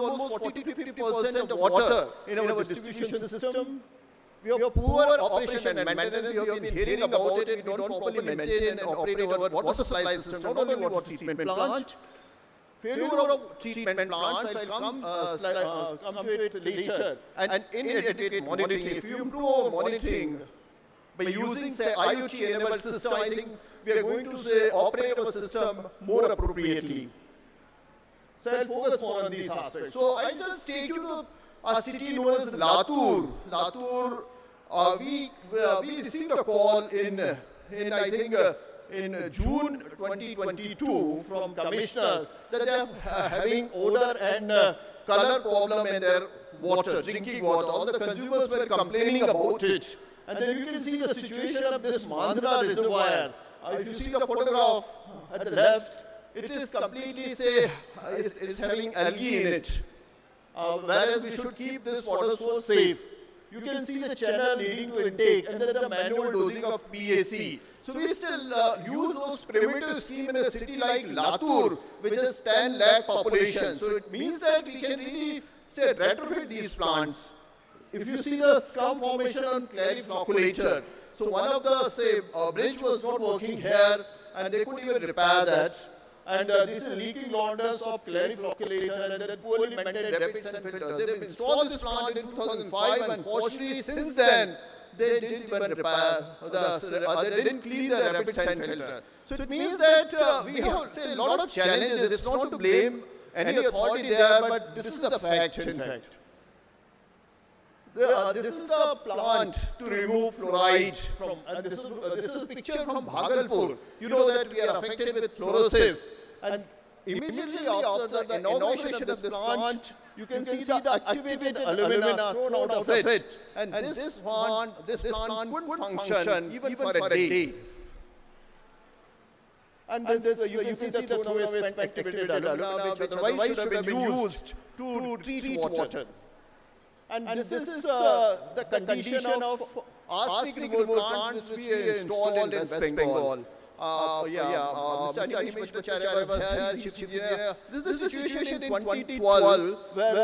almost 40–50% of water in our distribution system. We have poor operation and maintenance. You have been hearing about it. We don't properly maintain and operate our water supply system, not only water treatment plant. Failure of treatment plants, I'll come to it later. And inadequate monitoring. If you improve our monitoring by using, say, IoT-enabled system, I think we are going to, say, operate our system more appropriately. So I'll focus more on these aspects. So I just take you to a city known as Latur. Latur, we received a call in I think, in June 2022 from Commissioner that they are having odor and color problem in their water, drinking water. All the consumers were complaining about it. And then you can see the situation of this Manzara reservoir. If you see the photograph at the left, it is completely, say, it's having algae in it. Whereas we should keep this water source safe. You can see the channel leading to intake and then the manual dosing of PAC. So we still use those primitive scheme in a city like Latur, which has 10 lakh population. So it means that we can really, say, retrofit these plants. If you see the scum formation on clary flocculator, so one of the, say, bridge was not working here and they couldn't even repair that. And this is leaking launders of clary flocculator and then poorly maintained rapid sand filter. They've installed this plant in 2005 and fortunately since then they didn't even repair, they didn't clean the rapid sand filter. So it means that we have, say, a lot of challenges. It's not to blame any authority there, but this is the fact, in fact. This is the plant to remove fluoride from, and this is a picture from Bhagalpur. You know that we are affected with fluorosis. And immediately after the inauguration of this plant, you can see the activated alumina thrown out of it. And this plant couldn't function even for a day. And this, you can see the thrown away activated alumina, which otherwise should have been used to treat water. And this is the condition of arsenic removal plants which we installed in West Bengal. Mr. Vijay was here. This is the situation in 2012 where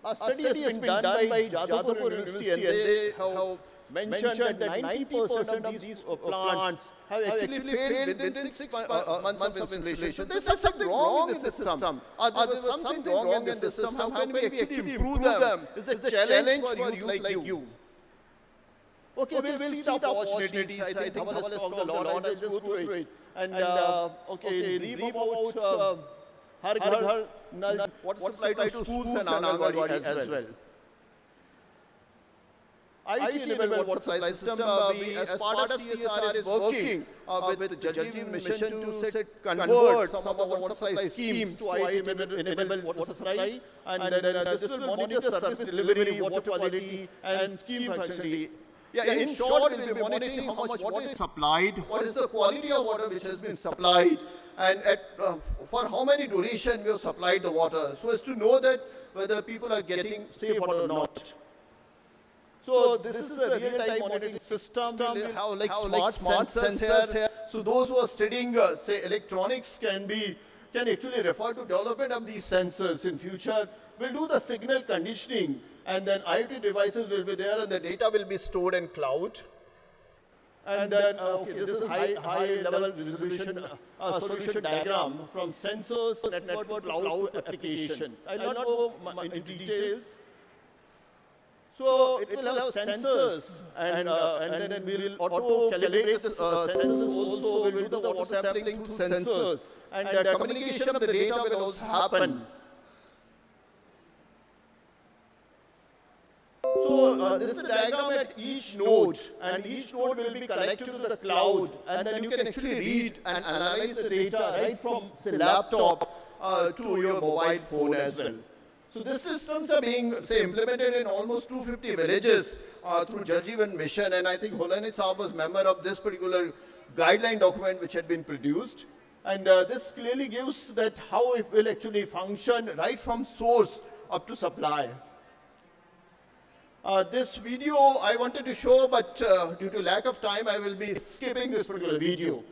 a study has been done by Jadavpur University and they have mentioned that 90% of these plants have actually failed within 6 months of installation. There's something wrong in the system. There's something wrong in the system. How can we actually improve them? Is the challenge for youth like you. Okay, we'll see the opportunities. I think Dhawal has talked a lot. I'll just go through it. And okay, brief about Har Ghar Nal, what's applied to schools and Anganwadi as well. IT-enabled water supply system, we, as part of CSR, is working with the Jal mission to convert some of our water supply schemes to IT-enabled water supply. And then this will monitor service delivery, water quality, and scheme functionality. Yeah, in short, we'll be monitoring how much water is supplied, what is the quality of water which has been supplied, and for how many duration we have supplied the water, so as to know that whether people are getting safe water or not. So this is a real-time monitoring system. We'll have like smart sensors here. So those who are studying, say, electronics can actually refer to development of these sensors in future. We'll do the signal conditioning, and then IoT devices will be there, and the data will be stored in cloud. And then, okay, this is high-level resolution solution diagram from sensors, network, cloud application. I'll not go into details. So it will have sensors, and then we will auto-calibrate the sensors also. We will do the water sampling through sensors, and communication of the data will also happen. So this is the diagram at each node, and each node will be connected to the cloud, and then you can actually read and analyze the data right from, say, laptop to your mobile phone as well. So these systems are being, say, implemented in almost 250 villages through Jal Jeevan mission, and I think Holani Saab was member of this particular guideline document which had been produced. And this clearly gives that how it will actually function right from source up to supply. This video I wanted to show, but due to lack of time, I will be skipping this particular video.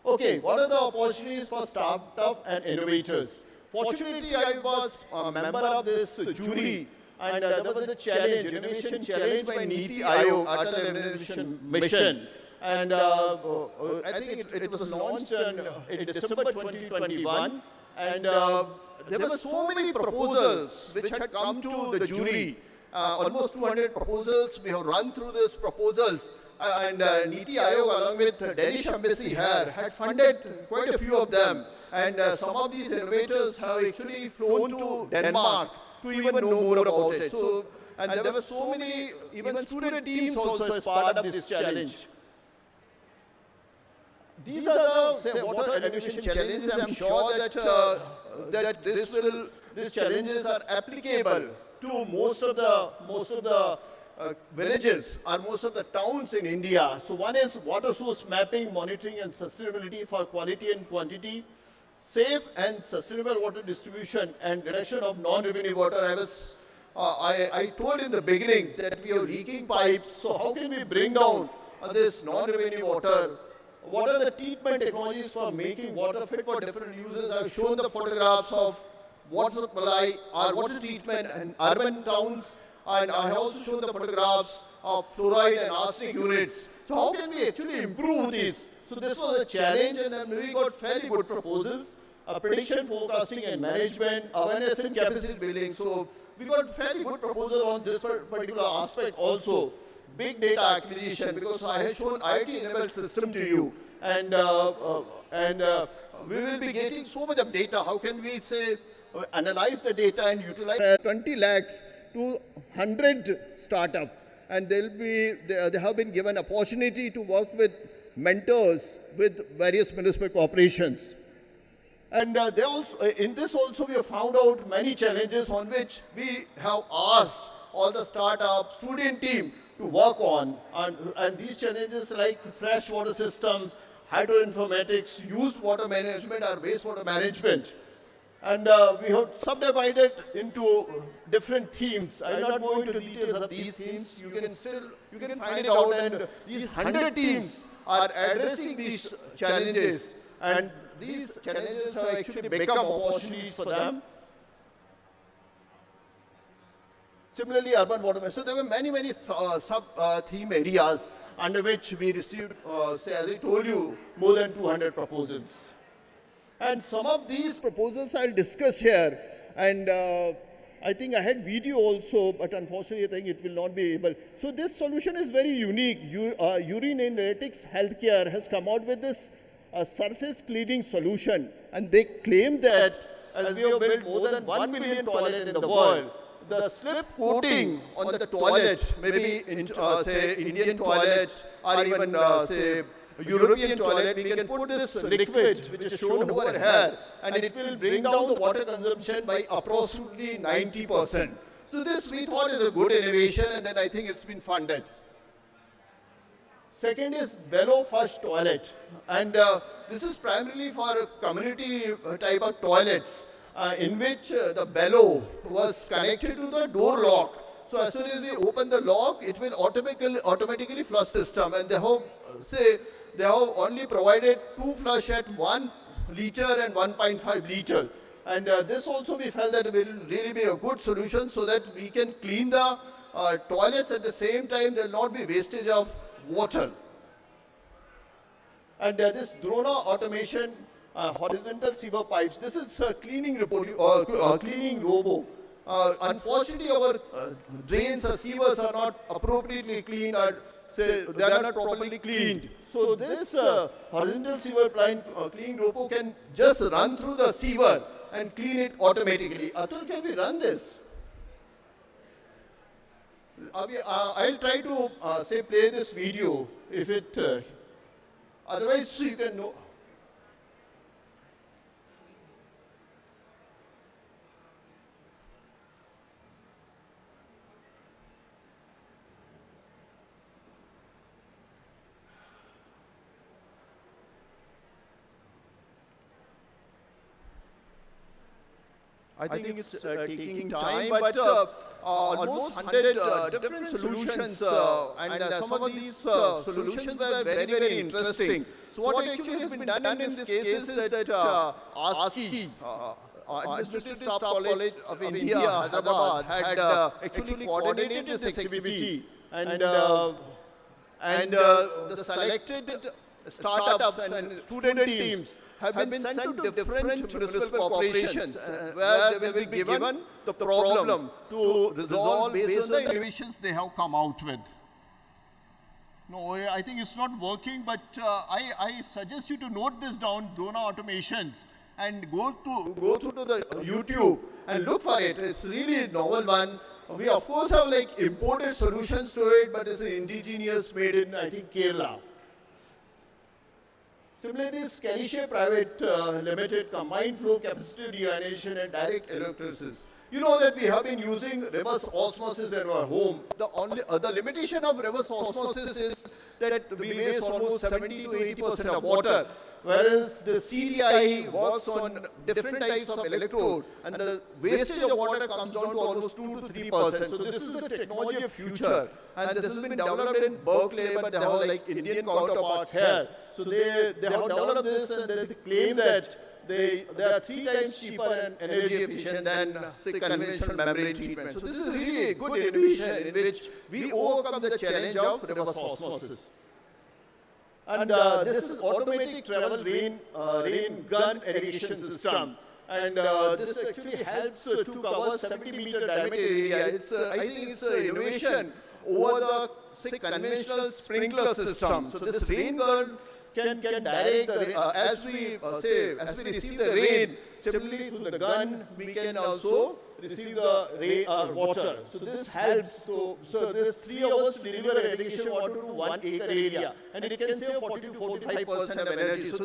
Okay, what are the opportunities for startup and innovators? Fortunately, I was a member of this jury, and there was a challenge, innovation challenge by Niti Aayog, Atal Innovation Mission. And I think it was launched in December 2021. And there were so many proposals which had come to the jury. Almost 200 proposals. We have run through these proposals. And Niti Aayog, along with Danish Embassy here, had funded quite a few of them. And some of these innovators have actually flown to Denmark to even know more about it. So, and there were so many, even student teams also as part of this challenge. These are the, say, water innovation challenges. I'm sure that these challenges are applicable to most of the villages or most of the towns in India. So one is water source mapping, monitoring and sustainability for quality and quantity, safe and sustainable water distribution and reduction of non-revenue water. I told in the beginning that we have leaking pipes. So how can we bring down this non-revenue water? What are the treatment technologies for making water fit for different uses? I've shown the photographs of water supply or water treatment in urban towns, and I have also shown the photographs of fluoride and arsenic units. So how can we actually improve these? So this was a challenge, and then we got fairly good proposals. Prediction, forecasting and management, awareness and capacity building. So we got fairly good proposal on this particular aspect also. Big data acquisition, because I have shown IoT-enabled system to you, and we will be getting so much of data. How can we say analyze the data and utilize 20 lakhs to 100 startup, and they have been given opportunity to work with mentors with various municipal corporations. And they also, in this also we have found out many challenges on which we have asked all the startup student team to work on. And these challenges like fresh water systems, hydroinformatics, used water management or wastewater management. And we have subdivided into different themes. I will not go into details of these themes. You can find it out, and these 100 teams are addressing these challenges. And these challenges have actually become opportunities for them. Similarly, urban water management. So there were many sub-theme areas under which we received, say, as I told you, more than 200 proposals. And some of these proposals I'll discuss here. And I think I had video also, but unfortunately I think it will not be able. So this solution is very unique. Urine Analytics Healthcare has come out with this surface cleaning solution. And they claim that as we have built more than 1 million toilets in the world, the slip coating on the toilet, maybe in, say, Indian toilet or even, say, European toilet, we can put this liquid, which is shown over here, and it will bring down the water consumption by approximately 90%. So this we thought is a good innovation, and then I think it's been funded. Second is bellow first toilet, and this is primarily for community type of toilets, in which the bellow was connected to the door lock. So as soon as we open the lock, it will automatically flush system, and they have only provided 2 flush at 1 liter and 1.5 liter. And this also we felt that will really be a good solution, so that we can clean the toilets at the same time. There will not be wastage of water. And this drone automation, horizontal sewer pipes. This is a cleaning robo. Unfortunately, our drains or sewers are not appropriately cleaned, or say they are not properly cleaned. So this horizontal sewer cleaning robo can just run through the sewer and clean it automatically. Atul, can we run this? I'll try to play this video if it. Otherwise, you can know. I think it's taking time, but almost 100 different solutions, and some of these solutions were very interesting. So what actually has been done in this case is that ASCII, Administrative Staff College of India, Hyderabad, had actually coordinated this activity, and the selected startups and student teams have been sent to different municipal corporations where they will be given the problem to resolve based on the innovations they have come out with. No, I think it's not working, but I suggest you to note this down, Drona Automations, and go through to the YouTube and look for it. It's really a novel one. We of course have like imported solutions to it, but it's indigenous, made in I think Kerala. Similarly, Scalicia Private Limited combined flow capacitor deionization and direct electrolysis. You know that we have been using reverse osmosis in our home. The limitation of reverse osmosis is that we waste almost 70 to 80% of water, whereas the CDI works on different types of electrode, and the wastage of water comes down to almost 2 to 3%. So this is the technology of future, and this has been developed in Berkeley, but they have like Indian counterparts here. So they have developed this, and they claim that they are 3 times cheaper and energy efficient than say conventional membrane treatment. So this is really a good innovation in which we overcome the challenge of reverse osmosis. And this is automatic travel rain gun irrigation system. And this actually helps to cover 70-meter diameter area. I think it's an innovation over the say conventional sprinkler system. So this rain gun can direct the, as we receive the rain, simply through the gun, we can also receive the rain, water. So this helps. So this 3 hours to deliver irrigation water to 1 acre area, and it can save 40 to 45% of energy. So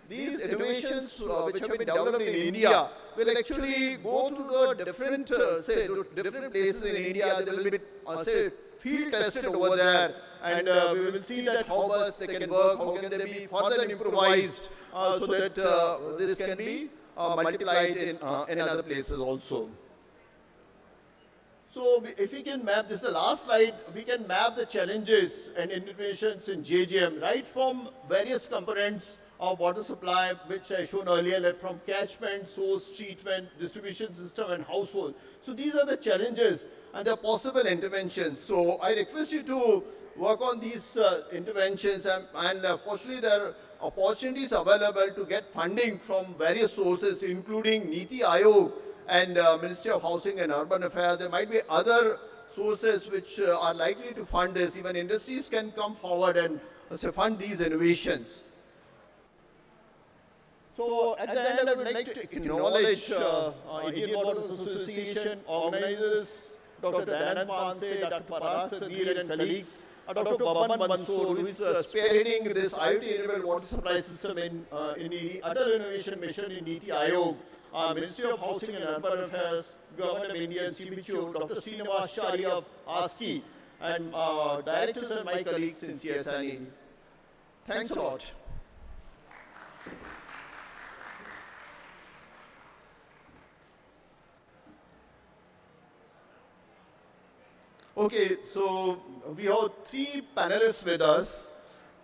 these innovations which have been developed in India will actually go to the different different places in India. They will be field tested over there, and we will see that how best they can work, how can they be further improvised, so that this can be multiplied in other places also. So if we can map, this is the last slide, we can map the challenges and innovations in JGM, right from various components of water supply, which I shown earlier, like from catchment, source, treatment, distribution system, and household. So these are the challenges and the possible interventions. So I request you to work on these interventions, and fortunately there are opportunities available to get funding from various sources, including Niti Aayog and Ministry of Housing and Urban Affairs. There might be other sources which are likely to fund this. Even industries can come forward and fund these innovations. So at the end, I would like to acknowledge Indian Waters Association organizers, Dr. Dayanand Panse, Dr. Mahatrahstra and colleagues, Dr. Baban Mansoor, who is spearheading this IoT-enabled water supply system in the Atal Innovation Mission in Niti Aayog, Ministry of Housing and Urban Affairs, Government of India and CBHO, Dr. Srinivas of ASCII, and directors and my colleagues in CSNE. Thanks a lot. Okay, so we have 3 panelists with us.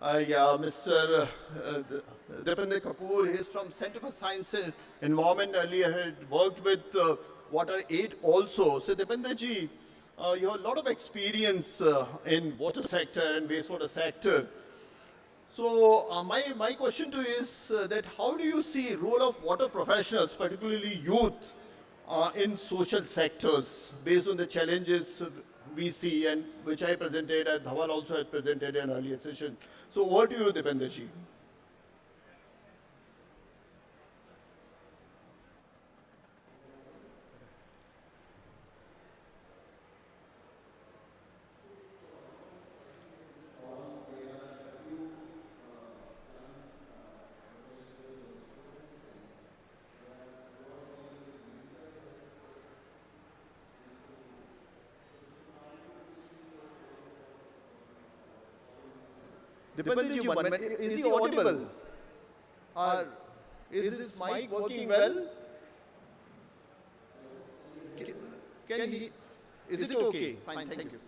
Mr. Dipender Kapoor, he is from Center for Science and Environment. Earlier had worked with Water Aid also. So Dipender ji, you have a lot of experience in water sector and wastewater sector. So my question to you is that how do you see role of water professionals, particularly youth, in social sectors based on the challenges we see, and which I presented, and Dhawal also had presented in an earlier session. So over to you, Dipender ji. Dipendenji, one minute. Is he audible? Or is his mic working well? Can he? Is it okay? Fine, thank you.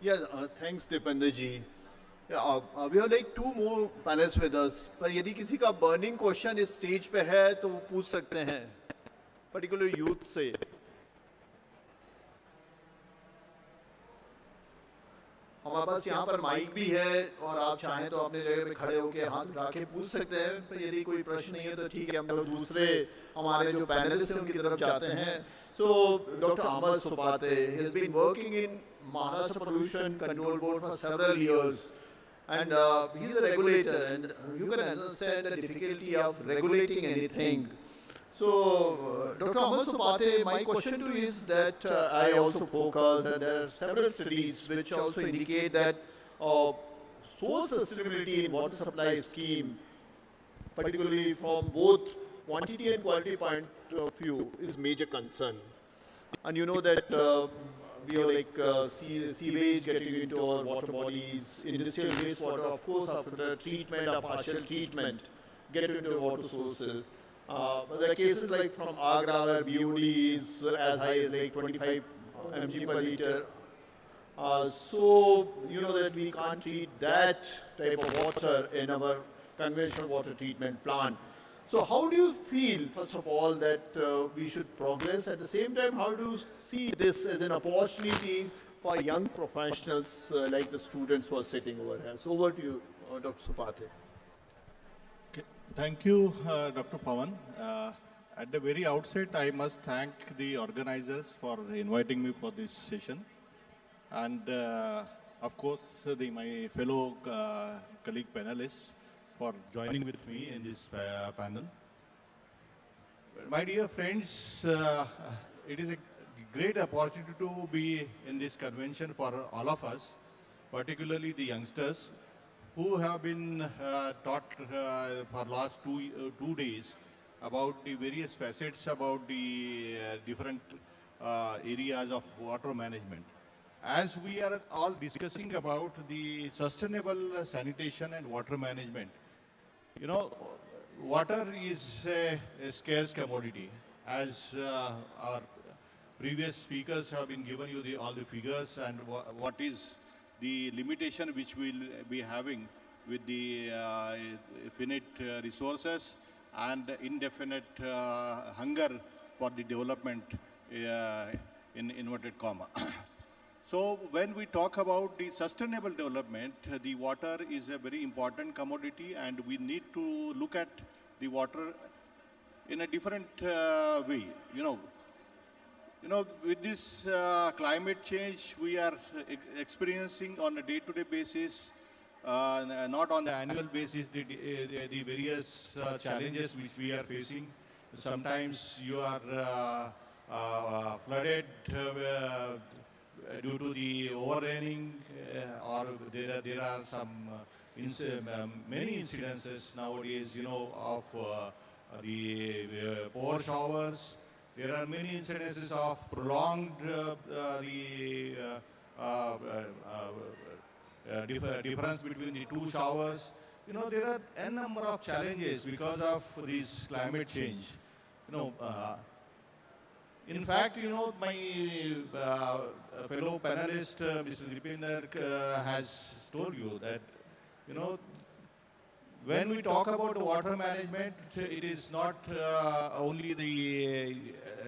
Yeah, thanks Dipender ji. Yeah, we have like two more panelists with us. पर यदि किसी का burning question इस stage पे है तो वो पूछ सकते हैं, particularly youth से. हमारे पास यहाँ पर माइक भी है और आप चाहें तो अपने जगह पे खड़े होकर हाथ उठा के पूछ सकते हैं, पर यदि कोई प्रश्न नहीं है तो ठीक है, हम लोग दूसरे हमारे जो पैनलिस्ट हैं उनकी तरफ जाते हैं. So Dr. Amar Supate, he has been working in Maharashtra Pollution Control Board for several years, and he's a regulator, and you can understand the difficulty of regulating anything. So, Dr. Amar Supate, my question to you is that I also focus, and there are several studies which also indicate that source sustainability in water supply scheme, particularly from both quantity and quality point of view, is major concern. And you know that we are like sewage getting into our water bodies, industrial wastewater, of course, after the treatment or partial treatment, get into water sources. But there are cases like from Agra where BOD is as high as like 25 mg per liter. So, you know that we can't treat that type of water in our conventional water treatment plant. So how do you feel, first of all, that we should progress? At the same time, how do you see this as an opportunity for young professionals like the students who are sitting over here? So over to you, Dr. Supate. Okay. Thank you, Dr. Pawan. At the very outset, I must thank the organizers for inviting me for this session. And of course, my fellow colleague panelists for joining with me in this panel. My dear friends, it is a great opportunity to be in this convention for all of us, particularly the youngsters who have been taught for last two days about the various facets about the different areas of water management. As we are all discussing about the sustainable sanitation and water management, you know, water is a scarce commodity. As our previous speakers have been given you all the figures and what is the limitation which we'll be having with the finite resources and indefinite hunger for the development in inverted comma. So when we talk about the sustainable development, the water is a very important commodity and we need to look at the water in a different way. You know, with this climate change we are experiencing on a day-to-day basis, not on the annual basis, the various challenges which we are facing. Sometimes you are flooded due to the overraining, or there are some many incidences nowadays, you know, of the poor showers. There are many incidences of prolonged difference between the two showers. You know, there are n number of challenges because of this climate change. You know, in fact, you know, my fellow panelist, Mr. Dipender, has told you that, you know, when we talk about water management, it is not only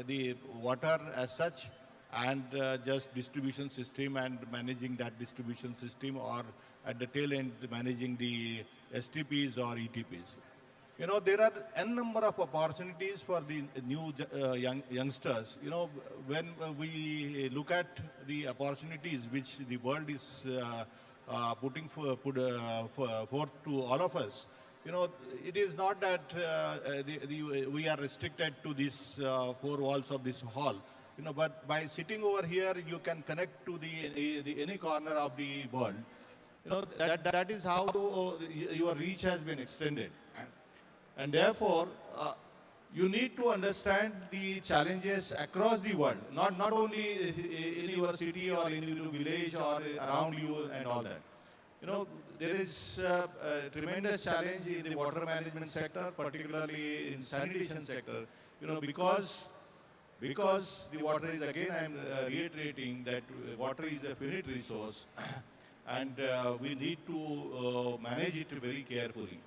the water as such and just distribution system and managing that distribution system, or at the tail end managing the STPs or ETPs. You know, there are n number of opportunities for the new youngsters. You know, when we look at the opportunities which the world is putting forth to all of us, you know, it is not that we are restricted to these four walls of this hall. You know, but by sitting over here, you can connect to the any corner of the world. You know, that is how your reach has been extended. And therefore, you need to understand the challenges across the world, not only in your city or in your village or around you and all that. You know, there is a tremendous challenge in the water management sector, particularly in sanitation sector, you know, because because the water is, again, I am reiterating that water is a finite resource and we need to manage it very carefully.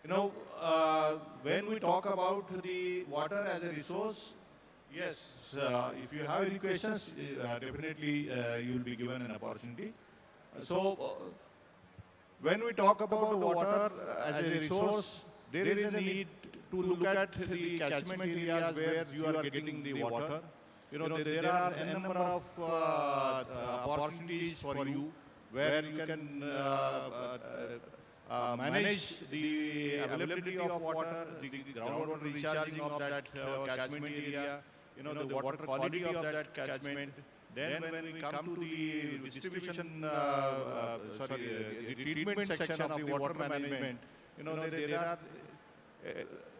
You know, when we talk about the water as a resource, yes, if you have any questions, definitely you will be given an opportunity. When we talk about the water as a resource, there is a need to look at the catchment areas where you are getting the water. You know, there are a number of opportunities for you where you can manage the availability of water, the groundwater recharging of that catchment area, you know, the water quality of that catchment. Then when we come to the distribution, the treatment section of the water management, you know, there are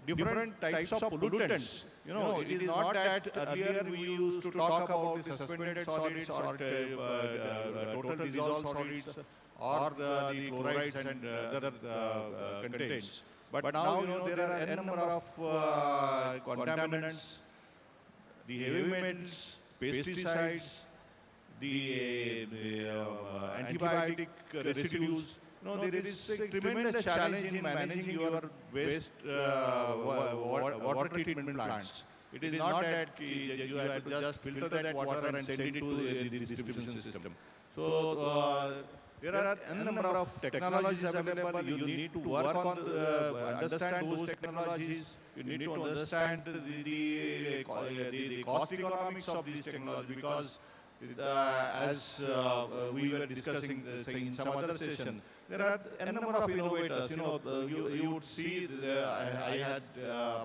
different types of pollutants. You know, it is not that earlier we used to talk about the suspended solids or total dissolved solids or the chlorides and other contents. But now, you know, there are a number of contaminants, the heavy metals, pesticides, the antibiotic residues. No, there is a tremendous challenge in managing your waste water treatment plants. It is not that you have to just filter that water and send it to the distribution system. So there are a number of technologies available. You need to work on, understand those technologies. You need to understand the cost economics of these technologies, because as we were discussing in some other session, there are a number of innovators. You know, you would see, I had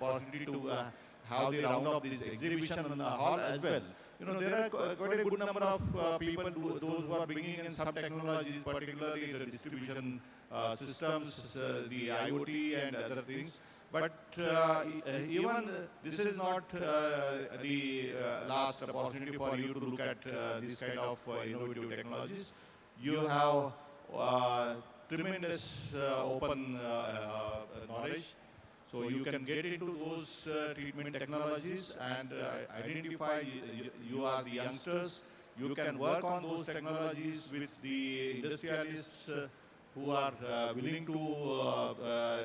opportunity to have the round of this exhibition in the hall as well. You know, there are quite a good number of people, those who are bringing in some technologies, particularly the distribution systems, the IoT and other things. But even this is not the last opportunity for you to look at this kind of innovative technologies. You have tremendous open knowledge. So you can get into those treatment technologies and identify, you are the youngsters, you can work on those technologies with the industrialists who are willing to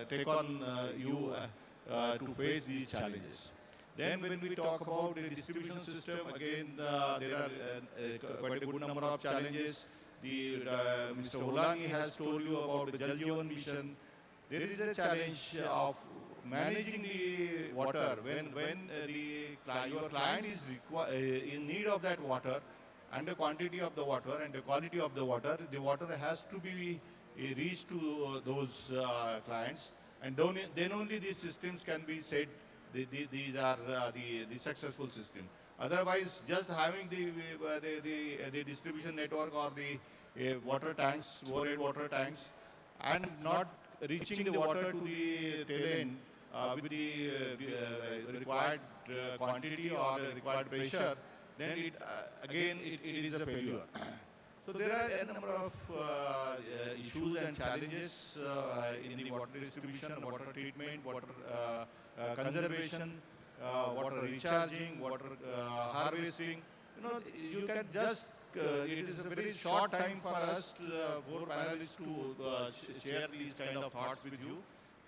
take on you to face these challenges. Then when we talk about the distribution system, again, there are quite a good number of challenges. Mr. Holani has told you about the Jal Jeevan mission. There is a challenge of managing the water when your client is in need of that water, and the quantity of the water and the quality of the water has to be reached to those clients, and then only these systems can be said these are the successful system. Otherwise, just having the distribution network or the water tanks, overhead water tanks, and not reaching the water to the tail end with the required quantity or the required pressure, then it is a failure. So there are a number of issues and challenges in the water distribution, water treatment, water conservation, water recharging, water harvesting. You know, you can just, it is a very short time for us, for panelists to share these kind of thoughts with you.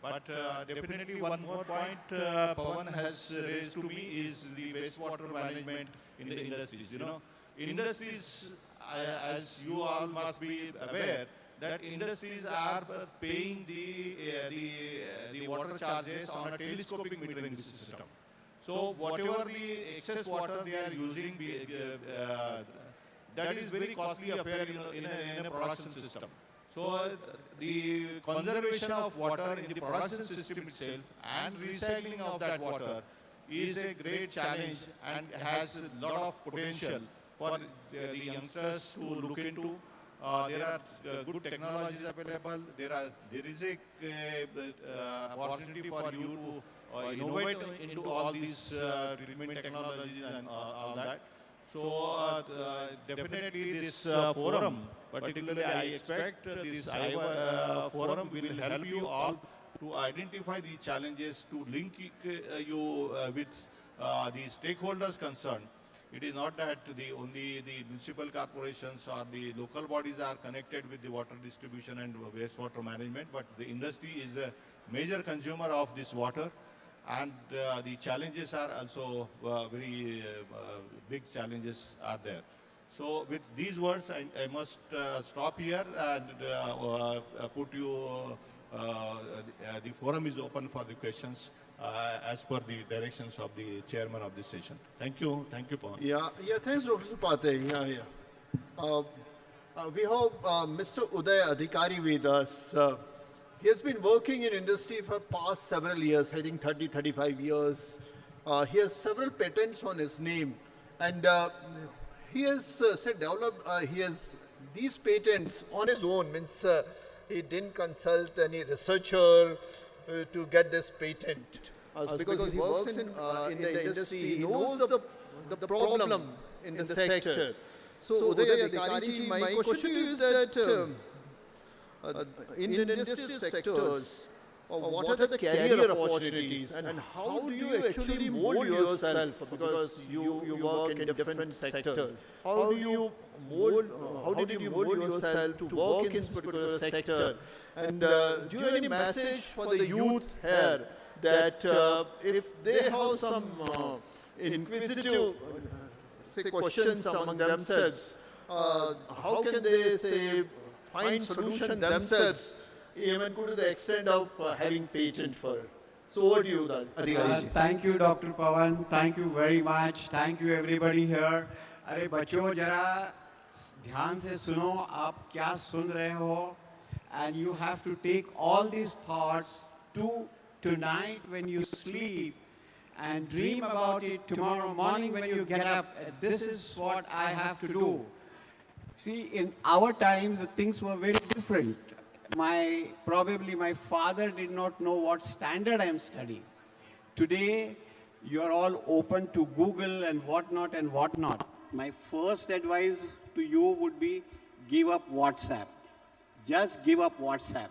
But definitely one more point Pawan has raised to me is the wastewater management in the industries. You know, industries, as you all must be aware, that industries are paying the water charges on a telescopic metering system. So whatever the excess water they are using, that is very costly affair in a production system. So the conservation of water in the production system itself and recycling of that water is a great challenge and has a lot of potential for the youngsters to look into. There are good technologies available. There is a opportunity for you to innovate into all these treatment technologies and all that. So definitely this forum, particularly I expect this IWWA forum will help you all to identify the challenges, to link you with the stakeholders concerned, it is not that only the municipal corporations or the local bodies are connected with the water distribution and wastewater management, but the industry is a major consumer of this water, and the challenges are also very big challenges are there. So with these words, I must stop here and put you, the forum is open for the questions as per the directions of the chairman of this session. Thank you, Pawan. Yeah, thanks, Dr. Supate. We have Mr. Uday Adhikari with us. He has been working in industry for past several years, I think 30, 35 years. He has several patents on his name, and he has he has these patents on his own, means he didn't consult any researcher to get this patent. Because he works in the industry, he knows the problem in the sector. So, Uday Adhikari, my question to you is that in industrial sectors, what are the career opportunities and how do you actually mold yourself, because you work in different sectors? How did you mold yourself to work in this particular sector? And do you have any message for the youth here that if they have some inquisitive questions among themselves, how can they find solution themselves, even to the extent of having patent for it? So over to you, Adhikari. Thank you, Dr. Pawan. Thank you very much. Thank you, everybody here. अरे बच्चों जरा ध्यान से सुनो आप क्या सुन रहे हो, and you have to take all these thoughts to tonight when you sleep and dream about it tomorrow morning when you get up. This is what I have to do. See, in our times, things were very different. Probably my father did not know what standard I am studying. Today, you are all open to Google and whatnot. My first advice to you would be give up WhatsApp. Just give up WhatsApp.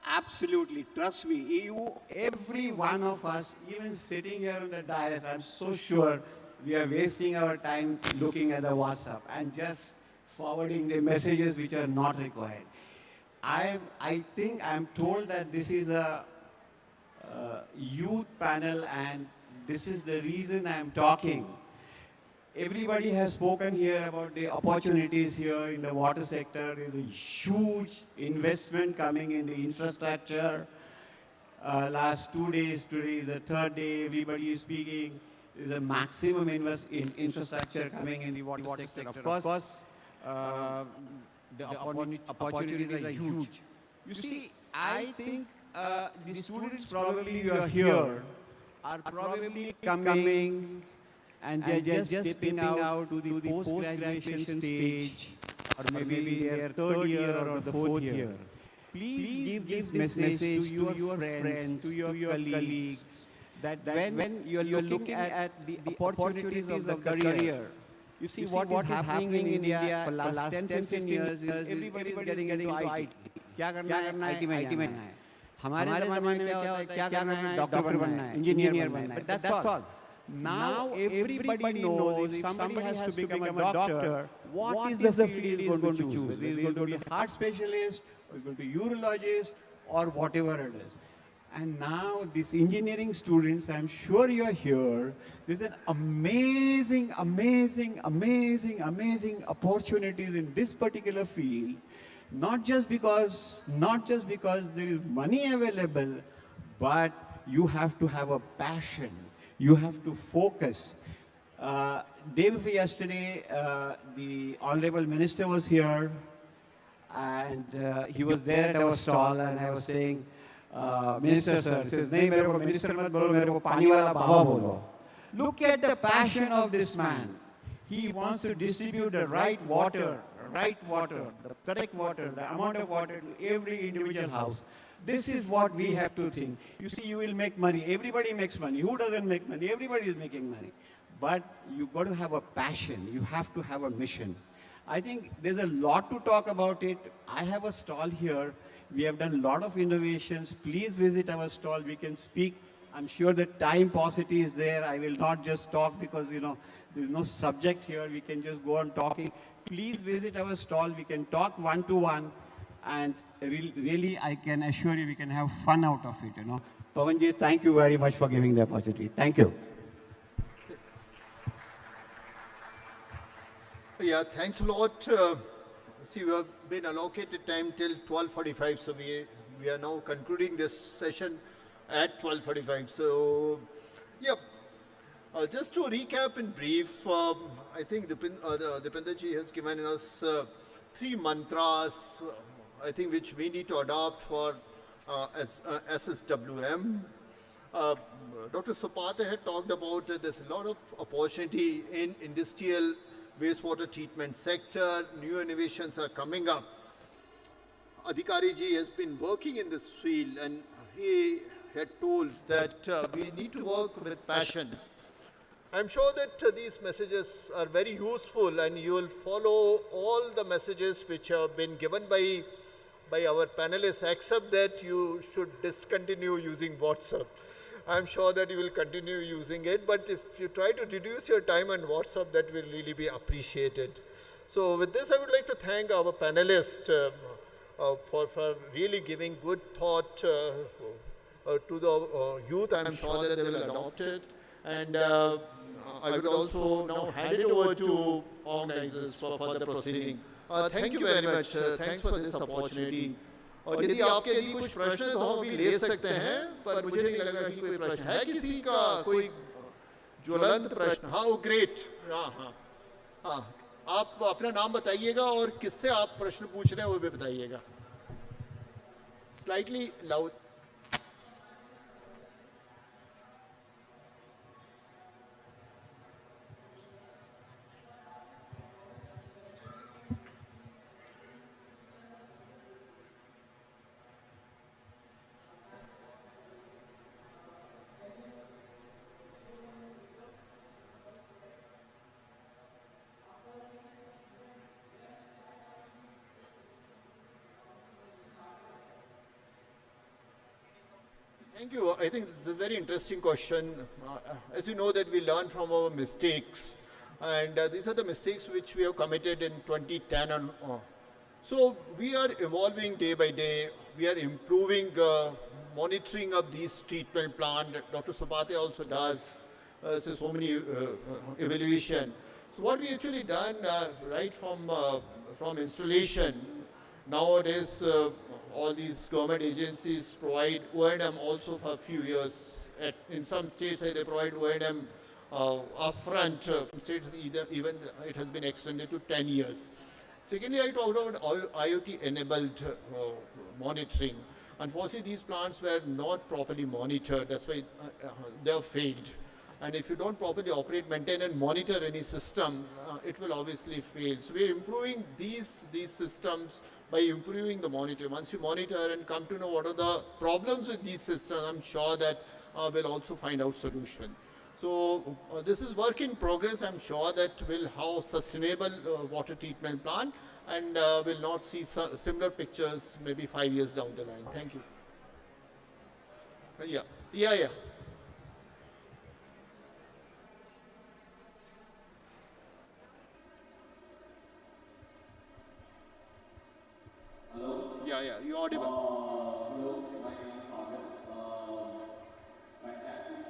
Absolutely, trust me. Every one of us, even sitting here on the dais, I'm so sure we are wasting our time looking at the WhatsApp and just forwarding the messages which are not required. I think I'm told that this is a youth panel, and this is the reason I'm talking. Everybody has spoken here about the opportunities here in the water sector. There's a huge investment coming in the infrastructure. Last 2 days, today is the third day, everybody is speaking. There's a maximum in infrastructure coming in the water sector. Of course, the opportunities are huge. You see, I think the students probably who are here are probably coming and they're just stepping out to the post-graduation stage, or maybe their third year or the fourth year. Please give this message to your friends, to your colleagues, that when you're looking at the opportunities of the career, you see what is happening in India for last 10-15 years is everybody is getting into IT. क्या करना है? IT में जाना है. हमारे ज़माने में क्या करना है? डॉक्टर बनना है, इंजीनियर बनना है. But that's all. Now everybody knows if somebody has to become a doctor, what is the field he is going to choose? Whether he is going to be a heart specialist, or going to be urologist, or whatever it is. And now these engineering students, I'm sure you're here, there's an amazing opportunities in this particular field, not just because there is money available, but you have to have a passion. You have to focus. Day before yesterday, the Honorable Minister was here, and he was there at our stall, and I was saying, Minister sir, he says, nahi mere ko minister mat bolo, mere ko pani wala baba bolo. Look at the passion of this man. He wants to distribute the right water, the correct water, the amount of water to every individual house. This is what we have to think. You see, you will make money. Everybody makes money. Who doesn't make money? Everybody is making money. But you've got to have a passion. You have to have a mission. I think there's a lot to talk about it. I have a stall here. We have done a lot of innovations. Please visit our stall. We can speak I'm sure the time paucity is there. I will not just talk because, there's no subject here. We can just go on talking. Please visit our stall. We can talk one-to-one. And really, I can assure you, we can have fun out of it, Pavanji, thank you very much for giving the opportunity. Thank you. Yeah, thanks a lot. See, we have been allocated time till 12:45, so we are now concluding this session at 12:45. So, yeah, just to recap in brief, I think Dipenderji has given us 3 mantras, I think, which we need to adopt for SSWM. Dr. Sapate had talked about there's a lot of opportunity in industrial wastewater treatment sector. New innovations are coming up. Adhikari ji has been working in this field, and he had told that we need to work with passion. I'm sure that these messages are very useful, and you will follow all the messages which have been given by our panelists, except that you should discontinue using WhatsApp. I'm sure that you will continue using it, but if you try to reduce your time on WhatsApp, that will really be appreciated. So with this, I would like to thank our panelists for really giving good thought to the youth. I'm sure that they will adopt it. And I would also now hand it over to organizers for further proceeding. Thank you very much. Thanks for this opportunity. और यदि आपके यदि कुछ प्रश्न है तो हम अभी ले सकते हैं, पर मुझे नहीं लग रहा कि कोई प्रश्न है किसी का, कोई ज्वलंत प्रश्न. हाँ, वो ग्रेट. हाँ, आप अपना नाम बताइएगा और किससे आप प्रश्न पूछ रहे हैं वो भी बताइएगा. Slightly loud. Thank you. I think this is a very interesting question. As you know that we learn from our mistakes, and these are the mistakes which we have committed in 2010 and so we are evolving day by day. We are improving monitoring of these treatment plant. Dr. Sapate also does so many evaluation. So what we actually done right from installation, nowadays all these government agencies provide O&M also for a few years. In some states, they provide O&M upfront. From states, even it has been extended to 10 years. Secondly, I talked about IoT-enabled monitoring. Unfortunately, these plants were not properly monitored. That's why they have failed. And if you don't properly operate, maintain, and monitor any system, it will obviously fail. So we're improving these systems by improving the monitor. Once you monitor and come to know what are the problems with these systems, I'm sure that we'll also find out solution. So this is work in progress. I'm sure that we'll have sustainable water treatment plant, and we'll not see similar pictures maybe 5 years down the line. Thank you. Yeah. Yeah, you're audible. Hello, my name is Sagar. Fantastic,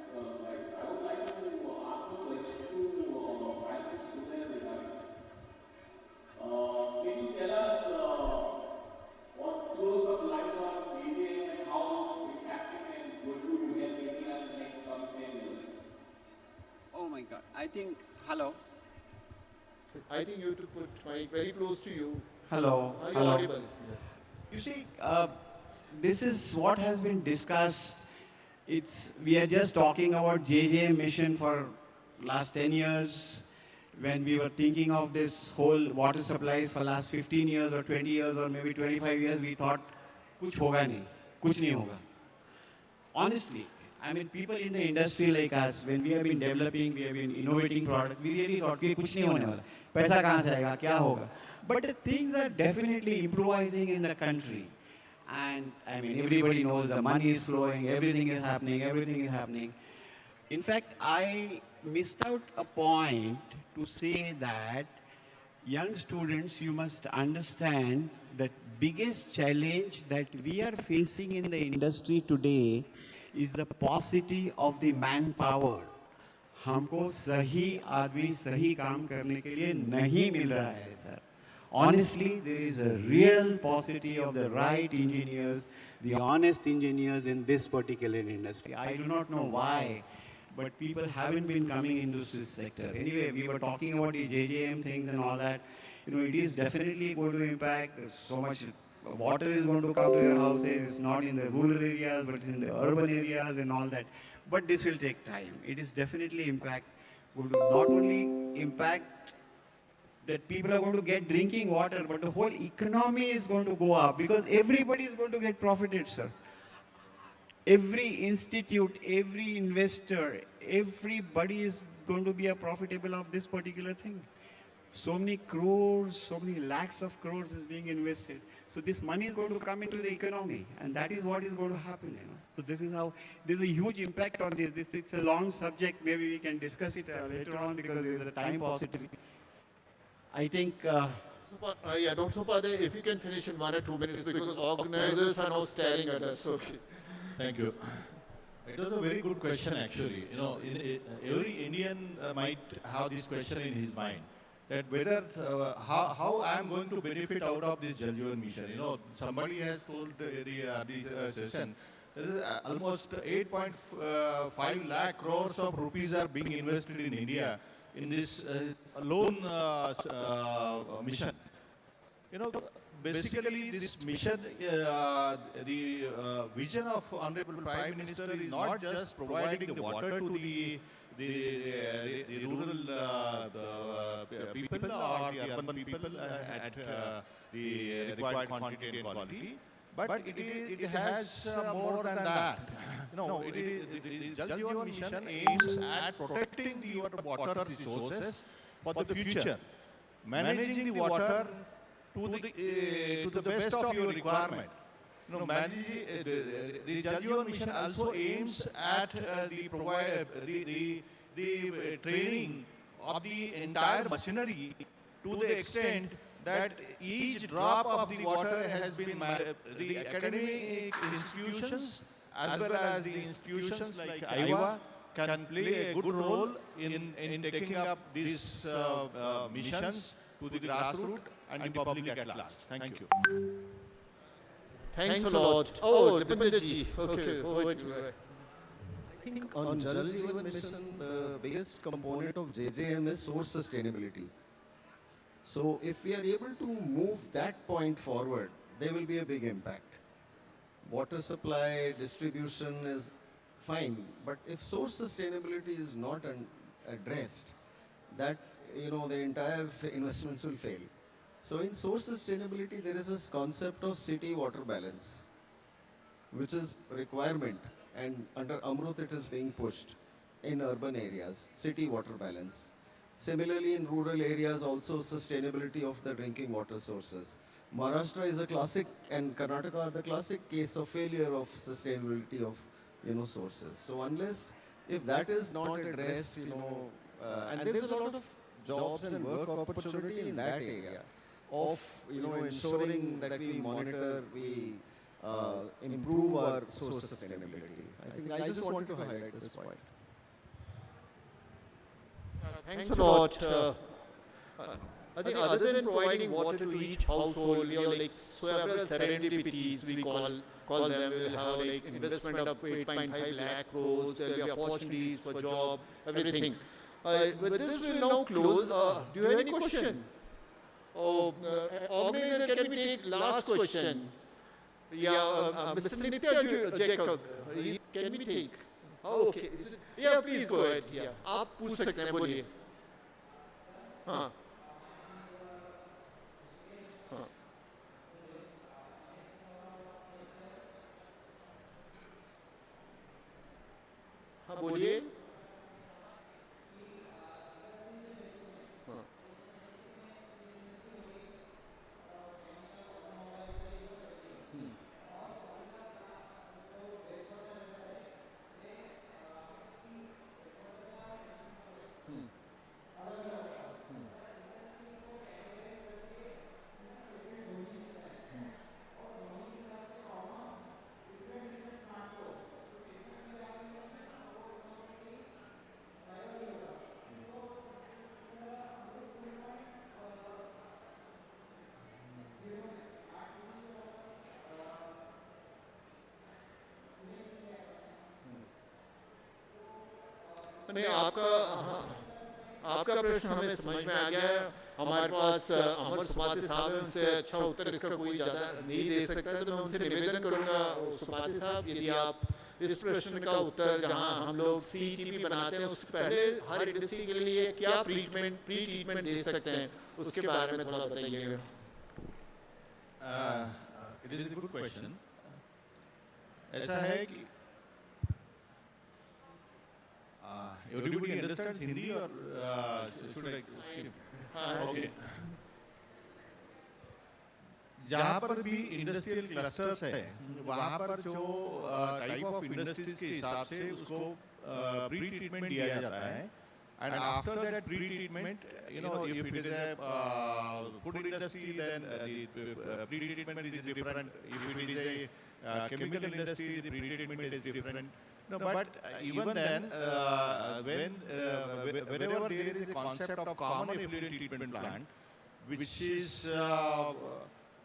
guys. I would like to ask a question to Prime Minister. Can you tell us what throws some light on JJ and how it's impacting and going to help India in the next 10 years? Oh my God. I think, hello. I think you have to put mic very close to you. Hello. Are you Hello. audible? You see, this is what has been discussed. We are just talking about JJ mission for last 10 years. When we were thinking of this whole water supplies for last 15 years or 20 years or maybe 25 years, we thought, kuch nahi hoga. Honestly, I mean, people in the industry like us, when we have been developing, we have been innovating products, we really thought, कि कुछ नहीं होने वाला, पैसा कहाँ से आएगा, क्या होगा? But things are definitely improvising in the country. And I mean, everybody knows the money is flowing, everything is happening, everything is happening. In fact, I missed out a point to say that young students, you must understand that biggest challenge that we are facing in the industry today is the paucity of the manpower. हमको सही आदमी सही काम करने के लिए नहीं मिल रहा है sir. Honestly, there is a real paucity of the right engineers, the honest engineers in this particular industry. I do not know why, but people haven't been coming into this sector. Anyway, we were talking about the JJM things and all that. You know, it is definitely going to impact. So much water is going to come to your houses. It's not in the rural areas, but it's in the urban areas and all that. But this will take time. It is definitely going to not only impact that people are going to get drinking water, but the whole economy is going to go up because everybody is going to get profited, sir. Every institute, every investor, everybody is going to be a profitable of this particular thing. So many crores, so many lakhs of crores is being invested. So this money is going to come into the economy, and that is what is going to happen, you know. So this is how, there's a huge impact on this. It's a long subject. Maybe we can discuss it later on because there is a time paucity. I think... Yeah, Dr. Supade, if you can finish in 1 or 2 minutes because organizers are now staring at us. Okay. Thank you. It was a very good question actually. You know, every Indian might have this question in his mind, that whether, how I am going to benefit out of this Jal Jeevan mission. You know, somebody has told the session, there is almost 8.5 lakh crores of rupees are being invested in India in this loan mission. You know, basically this mission, the vision of Honorable Prime Minister is not just providing the water to the rural people or the urban people at the required quantity and quality, but it has more than that. No, the Jal Jeevan mission aims at protecting your water resources for the future, managing the water to the best of your requirement. No, the Jal Jeevan mission also aims at the training of the entire machinery to the extent that each drop of the water has been the academic institutions as well as the institutions like IWWA can play a good role in taking up these missions to the grassroots and the public at large. Thank you. Thanks a lot. Oh, Dipinderji. Okay, over to you. I think on Jal Jeevan mission, the biggest component of JJM is source sustainability. So if we are able to move that point forward, there will be a big impact. Water supply, distribution is fine, but if source sustainability is not addressed, that, you know, the entire investments will fail. So in source sustainability, there is this concept of city water balance, which is a requirement, and under Amrut it is being pushed in urban areas, city water balance. Similarly, in rural areas also sustainability of the drinking water sources. Maharashtra is a classic, and Karnataka are the classic case of failure of sustainability of, you know, sources. So unless, if that is not addressed, you know, and there is a lot of jobs and work opportunity in that area of, you know, ensuring that we monitor, we improve our source sustainability. I just wanted to highlight this point. Thanks a lot. I think other than providing water to each household, we have like several serendipities we call them. We will have like investment up to 8.5 lakh crores. There will be opportunities for job, everything. But this will now close. Do you have any question? Oh, organizer, can we take last question? Yeah, Mr. Nitya Jacob, can we take? Oh, okay. Yeah, please go ahead. Yeah, आप पूछ सकते हैं, बोलिए. हाँ. हाँ, बोलिए. नहीं आपका आपका प्रश्न हमें समझ में आ गया है। हमारे पास अमर सुपाती साहब है, उनसे अच्छा उत्तर इसका कोई ज़्यादा नहीं दे सकता है, तो मैं उनसे निवेदन करूंगा सुपाती साहब, यदि आप इस प्रश्न का उत्तर जहां हम लोग CTP बनाते हैं उससे पहले हर इंडस्ट्री के लिए क्या प्री ट्रीटमेंट दे सकते हैं उसके बारे में थोड़ा बताइएगा। It is a good question. ऐसा है कि everybody understands Hindi or should I skip? Okay. जहाँ पर भी इंडस्ट्रियल क्लस्टर्स है वहाँ पर जो टाइप ऑफ इंडस्ट्रीज के हिसाब से उसको प्री ट्रीटमेंट दिया जाता है and after that pre treatment if it is a food industry then the pre treatment is different, if it is a chemical industry the pre treatment is different. No, but even then whenever there is a concept of common effluent treatment plant which is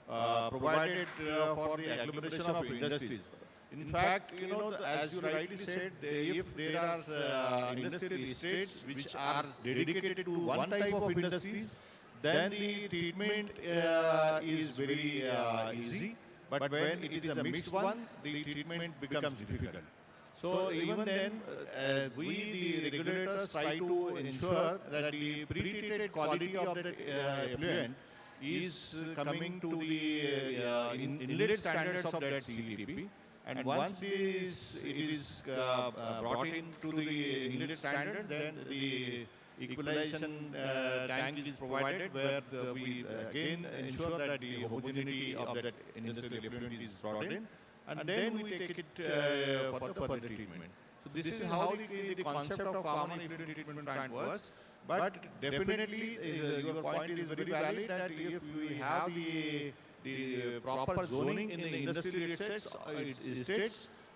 provided for the agglomeration of industries. In fact, as you rightly said, if there are industrial estates which are dedicated to one type of industries, then the treatment is very easy. But when it is a mixed one, the treatment becomes difficult. So even then, we the regulators try to ensure that the pre-treated quality of the effluent is coming to the inlet standards of that CTP. And once it is brought into the inlet standard, then the equalization tank is provided where we again ensure that the homogeneity of that industrial effluent is brought in, and then we take it for the further treatment. So this is how the concept of common effluent treatment plant works. But definitely, your point is very valid that if we have the proper zoning in the industrial estates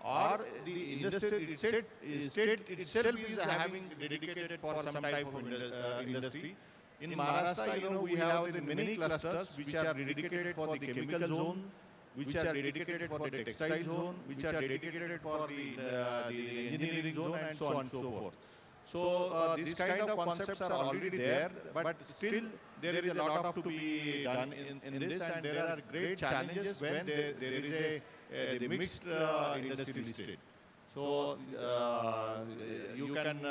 or the industrial estate itself is having dedicated for some type of industry. In Maharashtra, we have the many clusters which are dedicated for the chemical zone, which are dedicated for the textile zone, which are dedicated for the engineering zone, and so on and so forth. So these kind of concepts are already there, but still there is a lot of to be done in this, and there are great challenges when there is a mixed industrial estate. So you can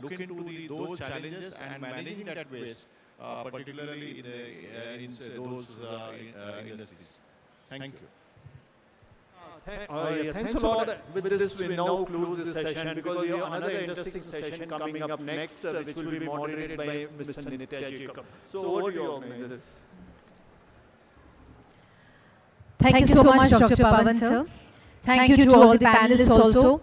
look into those challenges and managing that waste, particularly in those industries. Thank you. Thanks a lot. With this, we now close this session because we have another interesting session coming up next, which will be moderated by Mr. Nitya Jacob. So over to you, organizers. Thank you so much, Dr. Pavan, sir. Thank you to all the panelists also.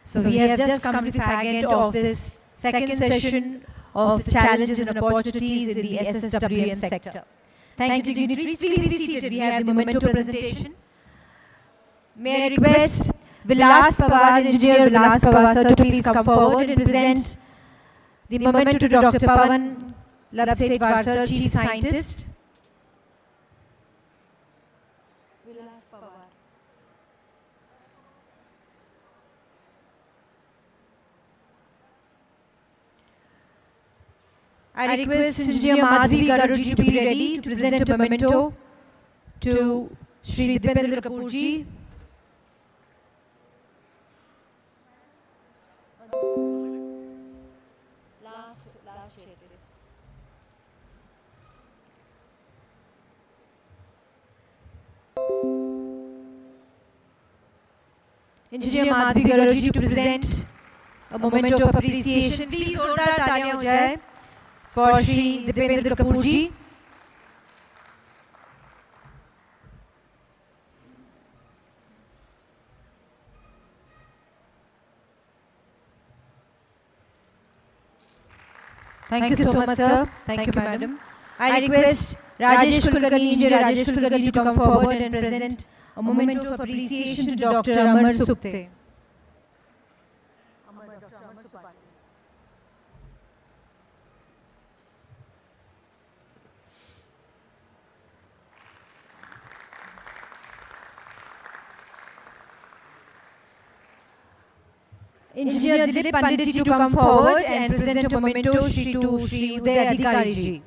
So we have just come to the fag end of this second session of the challenges and opportunities in the SSWM sector. Thank you, dignitaries. Please be seated. We have the memento presentation. May I request Vilas Pawar, Engineer Vilas Pawar, sir, to please come forward and present the memento to Dr. Pavan Labsetwar, sir, Chief Scientist. Vilas Pawar. I request Engineer Madhvi Garuji to be ready to present a memento to Shri Dipendra Kapoor ji. Engineer Madhvi Garuji to present a memento of appreciation. Please जोरदार तालियां हो जाए for Shri Dipendra Kapoor ji. Thank you so much, sir. Thank you, madam. I request Rajesh Kulkarni, Engineer Rajesh Kulkarni, to come forward and present a memento of appreciation to Dr. Amar Sukte. Engineer Dilip Panditji to come forward and present a memento to Shri Udai ji.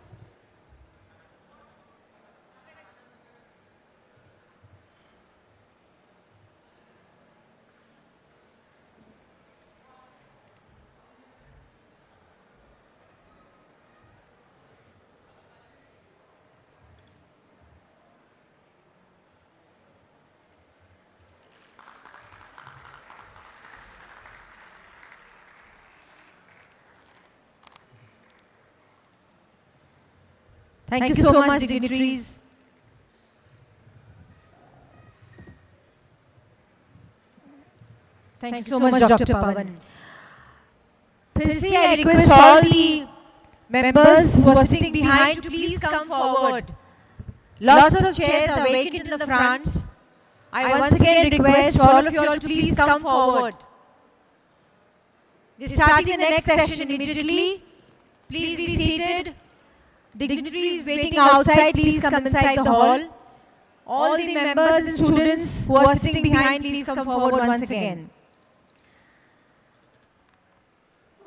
Thank you so much, dignitaries. Thank you so much, Dr. Pavan. Firstly, I request all the members who are sitting behind to please come forward. Lots of chairs are vacant in the front. I once again request all of you all to please come forward. We're starting the next session immediately. Please be seated. Dignitaries waiting outside, please come inside the hall. All the members and students who are sitting behind, please come forward once again.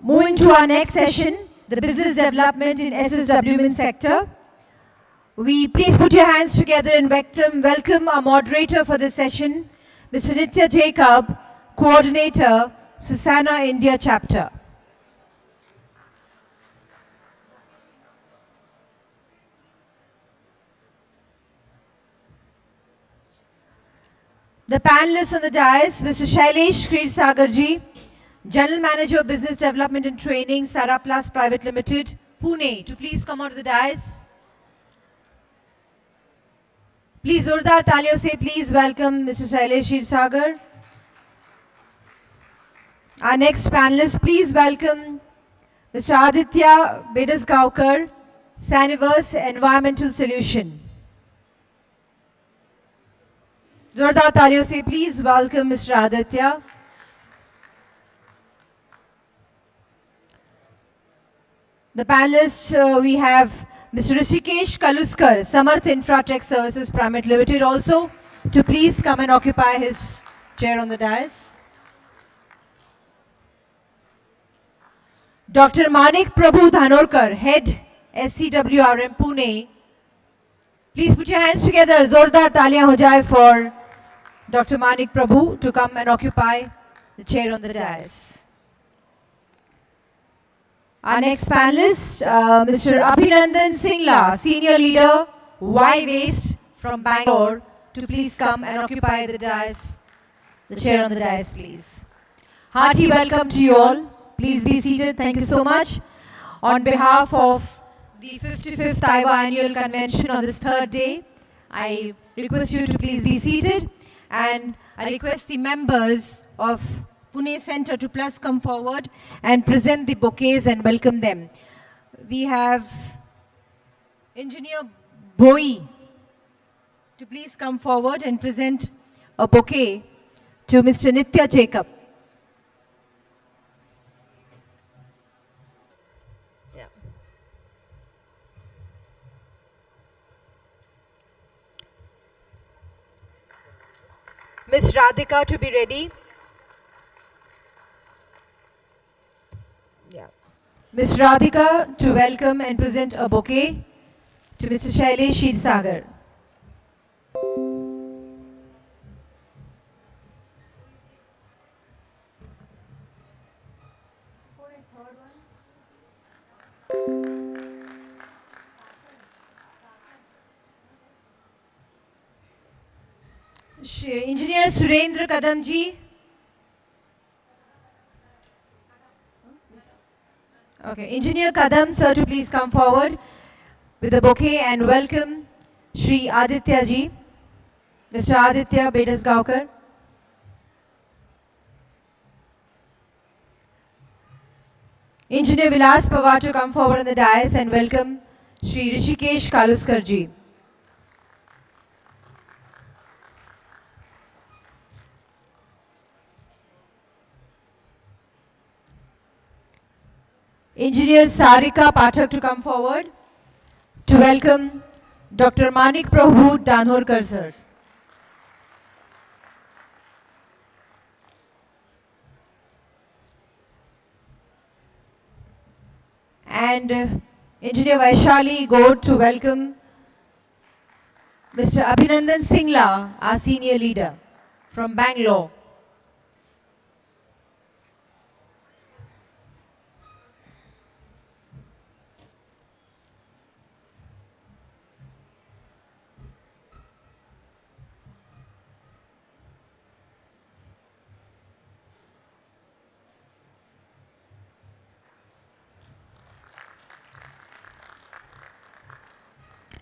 Moving to our next session, the business development in SSW sector. We please put your hands together and welcome our moderator for this session, Mr. Nitya Jacob, Coordinator, Susanna India Chapter. The panelists on the dais, Mr. Shri.R.G.Holani ji, General Manager of Business Development and Training, Sara Plus Private Limited, Pune, to please come onto the dais. Please, Zordar Talion se please welcome Mr. Shri.R.G.Holani. Our next panelist, please welcome Mr. Aditya Bedasgaonkar, Saniverse Environmental Solution. Zordar Talion se please welcome Mr. Aditya. The panelists, we have Mr. Rishikesh Kaluskar, Samarth Infratech Services Private Limited, also to please come and occupy his chair on the dais. Dr. Manik Prabhu Dhanorkar, Head SCWRM Pune. Please put your hands together. Zordar Taliyan ho jaye for Dr. Manik Prabhu to come and occupy the chair on the dais. Our next panelist, Mr. Abhinandan Singla, Senior Leader, Y-Waste from Bangalore, to please come and occupy the dais, the chair on the dais, please. Hearty welcome to you all. Please be seated. Thank you so much. On behalf of the 55th IWWA Annual Convention on this third day, I request you to please be seated, and I request the members of Pune Center to plus come forward and present the bouquets and welcome them. We have Engineer Boi to please come forward and present a bouquet to Mr. Nitya Jacob. Ms. Radhika to be ready. Ms. Radhika to welcome and present a bouquet to Mr. Shri.R.G.Holani. Engineer Surendra Kadam ji. Okay, Engineer Kadam, sir, to please come forward with a bouquet and welcome Shri Aditya ji, Mr. Aditya Bedasgaonkar. Engineer Vilas Pawar to come forward on the dais and welcome Shri Rishikesh Kaluskar ji. Engineer Sarika Pathak to come forward to welcome Dr. Manik Prabhu Dhanorkar sir. and Engineer Vaishali Gaur to welcome Mr. Abhinandan Singla, our senior leader from Bangalore.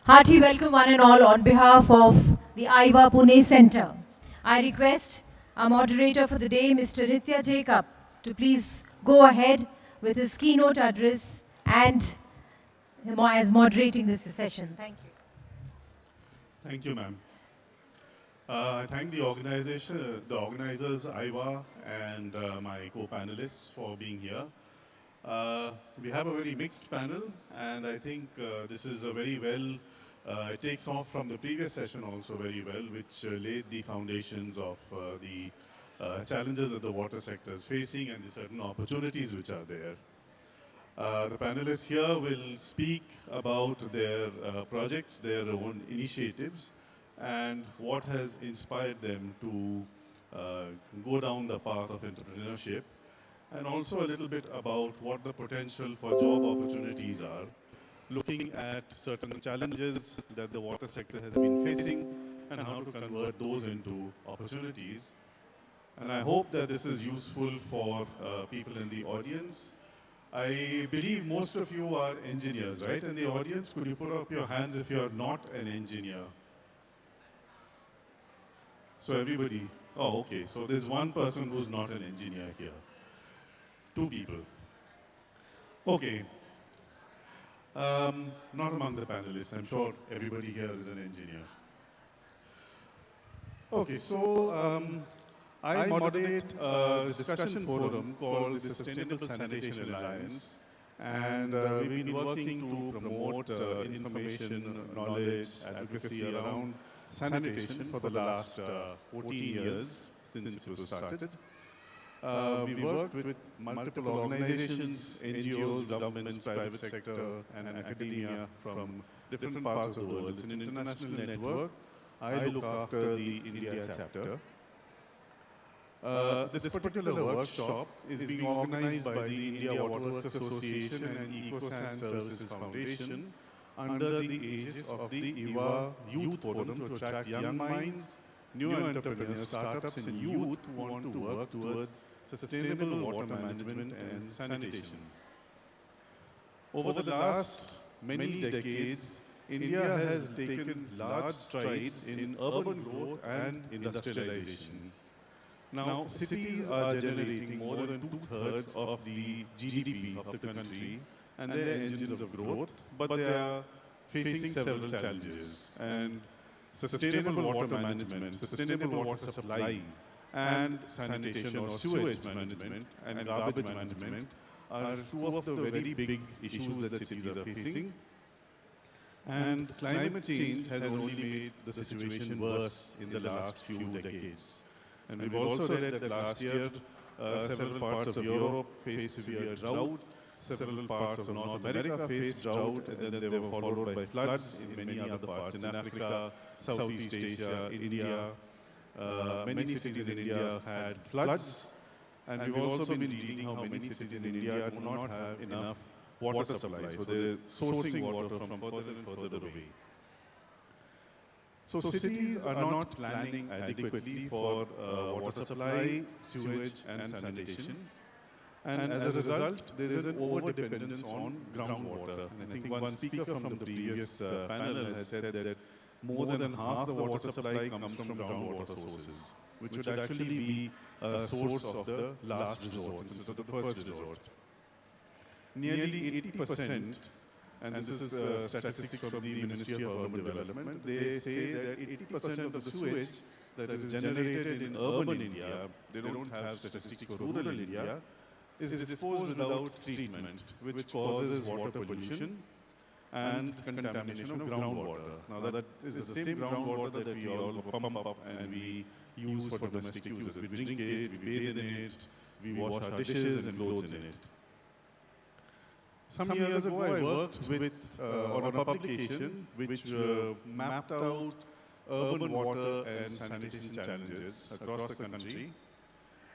Hearty welcome one and all on behalf of the IWWA Pune Center. I request our moderator for the day, Mr. Nitya Jacob, to please go ahead with his keynote address and as moderating this session. Thank you. Thank you, ma'am. I thank the organizers, IWWA, and my co-panelists for being here. We have a very mixed panel, and I think this is a very well, it takes off from the previous session also very well, which laid the foundations of the challenges that the water sector is facing and the certain opportunities which are there. The panelists here will speak about their projects, their own initiatives, and what has inspired them to go down the path of entrepreneurship, and also a little bit about what the potential for job opportunities are, looking at certain challenges that the water sector has been facing and how to convert those into opportunities. And I hope that this is useful for people in the audience. I believe most of you are engineers, right? In the audience, could you put up your hands if you're not an engineer? So everybody, oh, okay. So there's one person who's not an engineer here. Two people. Okay. Not among the panelists. I'm sure everybody here is an engineer. Okay, so I moderate a discussion forum called the Sustainable Sanitation Alliance, and we've been working to promote information, knowledge, advocacy around sanitation for the last 14 years since it was started. We worked with multiple organizations, NGOs, governments, private sector, and academia from different parts of the world. It's an international network. I look after the India chapter. This particular workshop is being organized by the India Waterworks Association and EcoSan Services Foundation under the aegis of the IWWA Youth Forum to attract young minds, new entrepreneurs, startups, and youth who want to work towards sustainable water management and sanitation. Over the last many decades, India has taken large strides in urban growth and industrialization. Now, cities are generating more than 2/3 of the GDP of the country, and they're engines of growth, but they are facing several challenges. And sustainable water management, sustainable water supply, and sanitation or sewage management and garbage management are two of the very big issues that cities are facing. And climate change has only made the situation worse in the last few decades. And we've also read that last year, several parts of Europe faced severe drought, several parts of North America faced drought, and then they were followed by floods in many other parts in Africa, Southeast Asia, India. Many cities in India had floods, and we've also been reading how many cities in India do not have enough water supply, so they're sourcing water from further and further away. So cities are not planning adequately for water supply, sewage, and sanitation. And as a result, there is an over-dependence on groundwater. And I think one speaker from the previous panel has said that more than half the water supply comes from groundwater sources, which would actually be a source of the last resort instead of the first resort. Nearly 80%, and this is statistics from the Ministry of Urban Development, they say that 80% of the sewage that is generated in urban India, they don't have statistics for rural India, is disposed without treatment, which causes water pollution and contamination of groundwater. Now that is the same groundwater that we all pump up and we use for domestic uses. We drink it, we bathe in it, we wash our dishes and clothes in it. Some years ago, I worked with, on a publication which mapped out urban water and sanitation challenges across the country.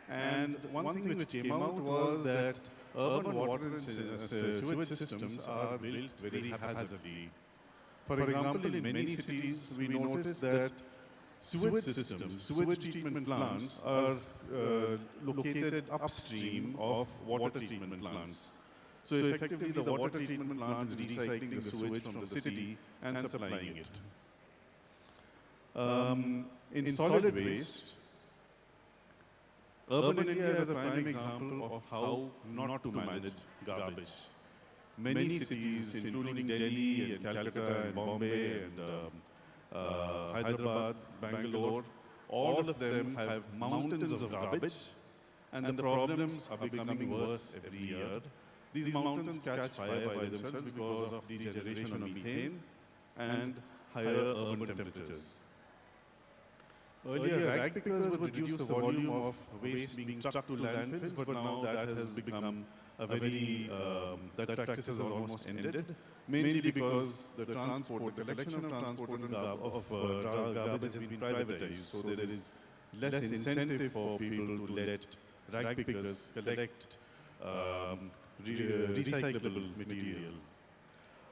And one thing which came out was that urban water and sewage systems are built very haphazardly. For example, in many cities, we notice that sewage systems, sewage treatment plants are located upstream of water treatment plants. So effectively, the water treatment plant is recycling the sewage from the city and supplying it. In solid waste, urban India is a prime example of how not to manage garbage. Many cities, including Delhi and Calcutta and Bombay and Hyderabad, Bangalore, all of them have mountains of garbage, and the problems are becoming worse every year. These mountains catch fire by themselves because of the generation of methane and higher urban temperatures. Earlier, rag pickers would reduce the volume of waste being trucked to landfills, but now that has become a very, that practice has almost ended, mainly because the transport, the collection of transport and garbage has been privatized, so there is less incentive for people to let rag pickers collect recyclable material.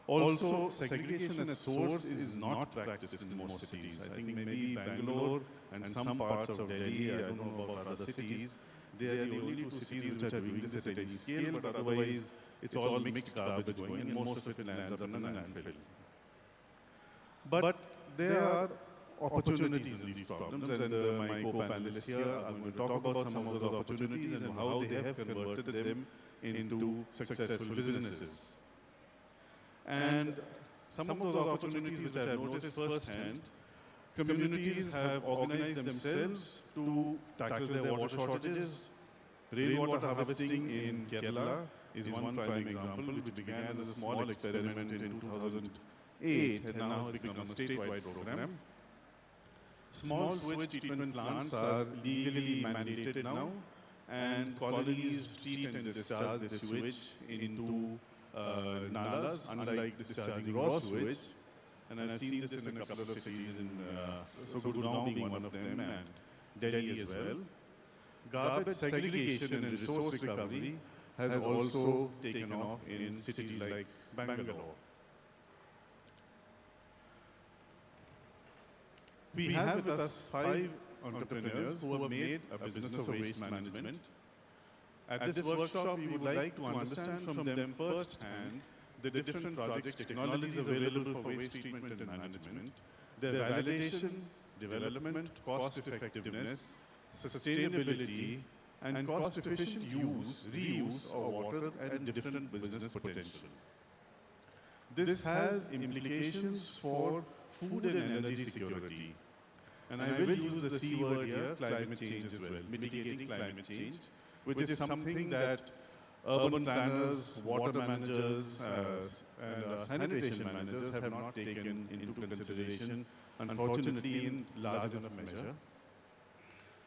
Also, segregation at source is not practiced in most cities. I think maybe Bangalore and some parts of Delhi, I don't know about other cities, they are the only two cities which are doing this at any scale, but otherwise it's all mixed garbage going and most of it lands up in a landfill. But there are opportunities in these problems, and my co-panelists here are going to talk about some of those opportunities and how they have converted them into successful businesses. And some of those opportunities which I have noticed firsthand, communities have organized themselves to tackle their water shortages. Rainwater harvesting in Kerala is one prime example, which began as a small experiment in 2008 and now has become a statewide program. Small sewage treatment plants are legally mandated now, and colonies treat and discharge the sewage into nalas, unlike discharging raw sewage. And I've seen this in a couple of cities, so Gurgaon being one of them, and Delhi as well. Garbage segregation and resource recovery has also taken off in cities like Bangalore. We have with us 5 entrepreneurs who have made a business of waste management. At this workshop, we would like to understand from them firsthand the different projects, technologies available for waste treatment and management, their validation, development, cost effectiveness, sustainability, and cost efficient use, reuse of water and different business potential. This has implications for food and energy security. And I will use the C word here, climate change as well, mitigating climate change, which is something that urban planners, water managers, and sanitation managers have not taken into consideration, unfortunately, in large enough measure.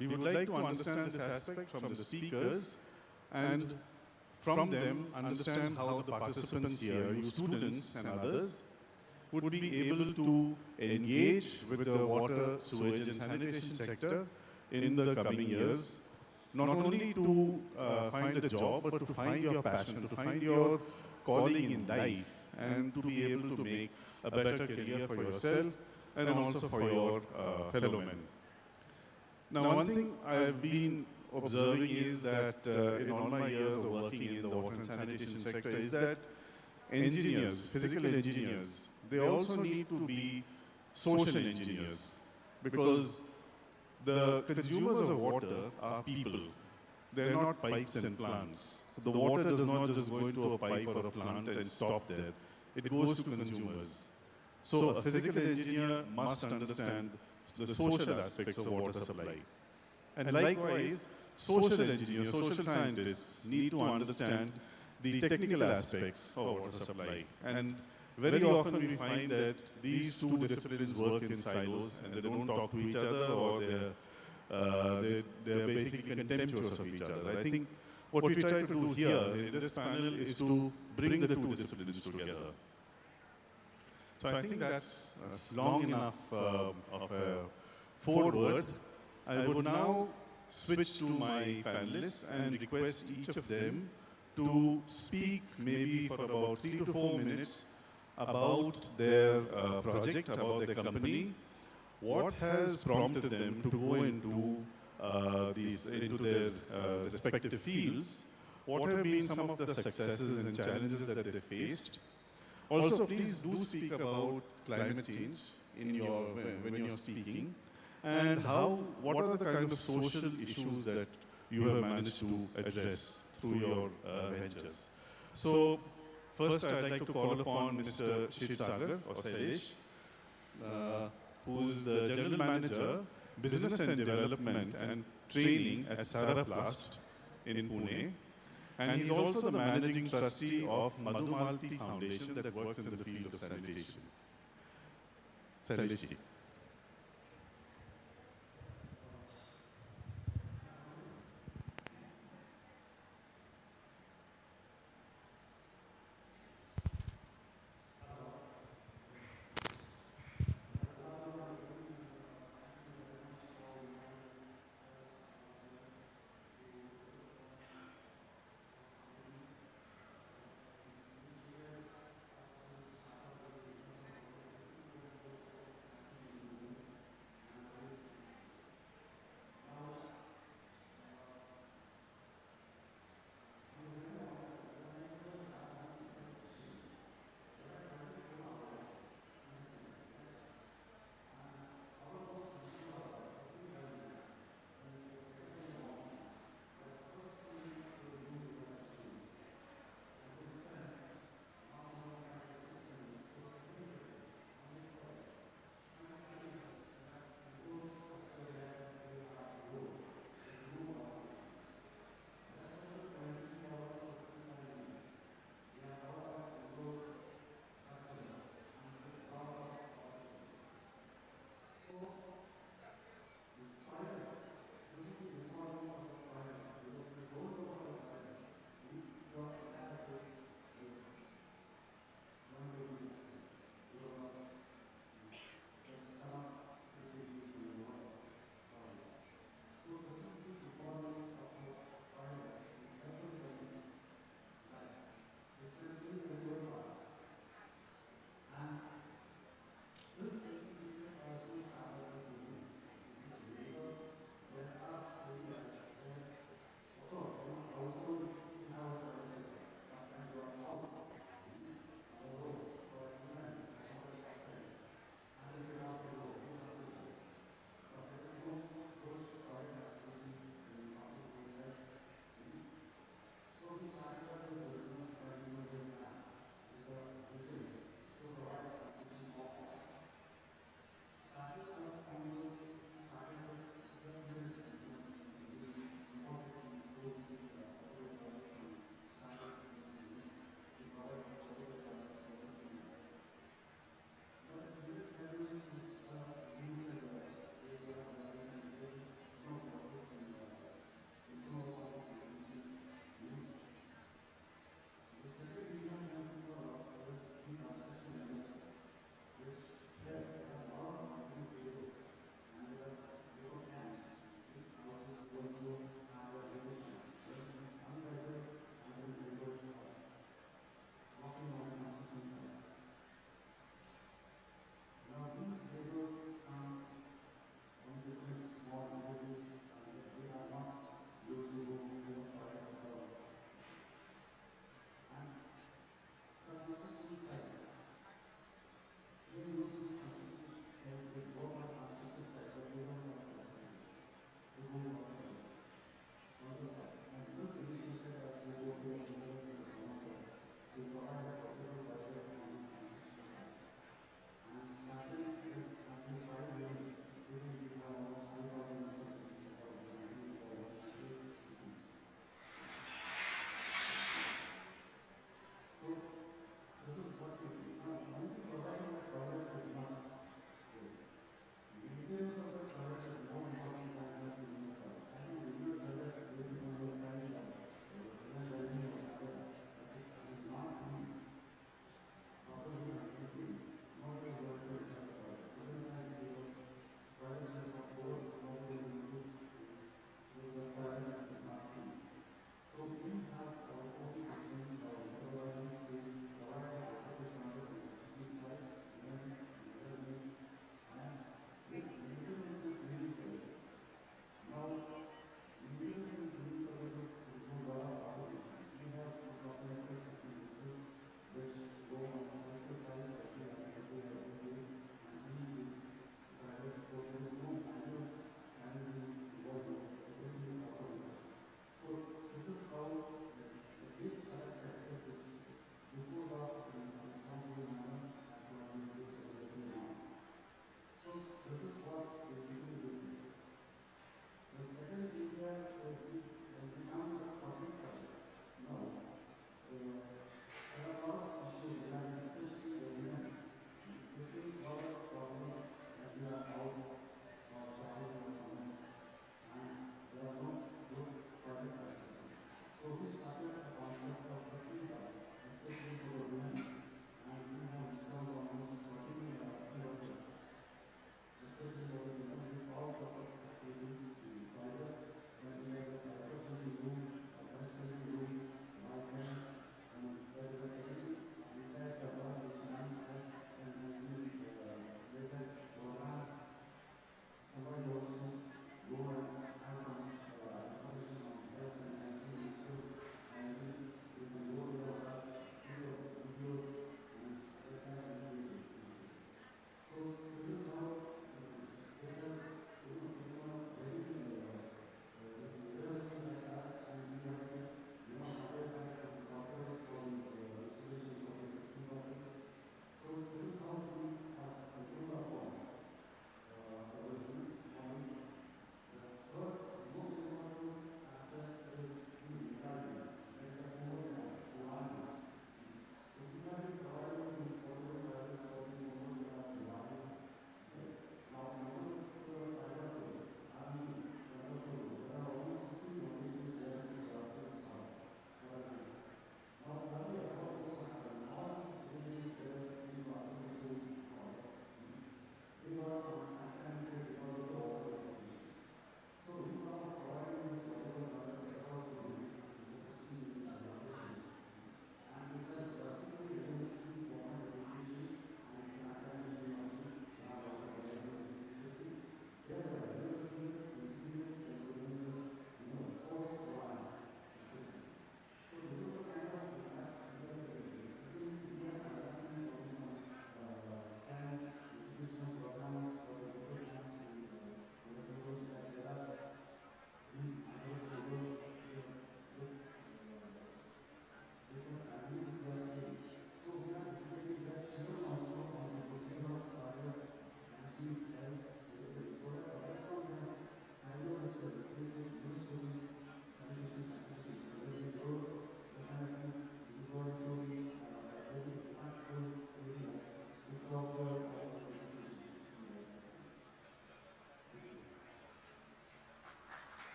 We would like to understand this aspect from the speakers and from them understand how the participants here, you students and others, would be able to engage with the water, sewage and sanitation sector in the coming years, not only to find a job, but to find your passion, to find your calling in life, and to be able to make a better career for yourself and also for your fellow men. Now, one thing I've been observing is that in all my years of working in the water and sanitation sector is that engineers, physical engineers, they also need to be social engineers, because the consumers of water are people. They're not pipes and plants. So the water does not just go into a pipe or a plant and stop there. It goes to consumers. So a physical engineer must understand the social aspects of water supply. And likewise, social engineers, social scientists need to understand the technical aspects of water supply. And very often we find that these two disciplines work in silos and they don't talk to each other, or they're basically contemptuous of each other. I think what we try to do here in this panel is to bring the two disciplines together. So I think that's long enough of a foreword. I would now switch to my panelists and request each of them to speak maybe for about 3 to 4 minutes about their project, about their company, what has prompted them to go into into their respective fields, what have been some of the successes and challenges that they faced. Also, please do speak about climate change in your, when you're speaking, and what are the kind of social issues that you have managed to address through your ventures. So, first I'd like to call upon Mr. Shri.R.G.Holani or Sailesh, who's the General Manager, Business and Development and Training at Saraplast in Pune. And he's also the Managing Trustee of Madhumalti Foundation that works in the field of sanitation. Sailesh ji.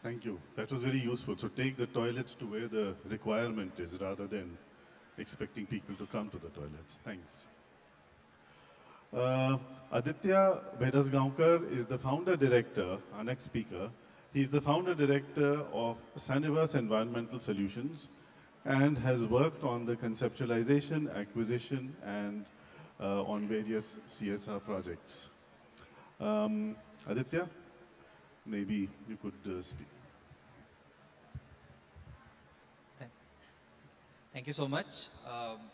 Thank you. That was very useful. So take the toilets to where the requirement is rather than expecting people to come to the toilets. Thanks. Aditya Bedasgaonkar is the founder director, our next speaker. He's the founder director of Saniverse Environmental Solutions and has worked on the conceptualization, acquisition, and on various CSR projects. Aditya, maybe you could speak. Thank you so much.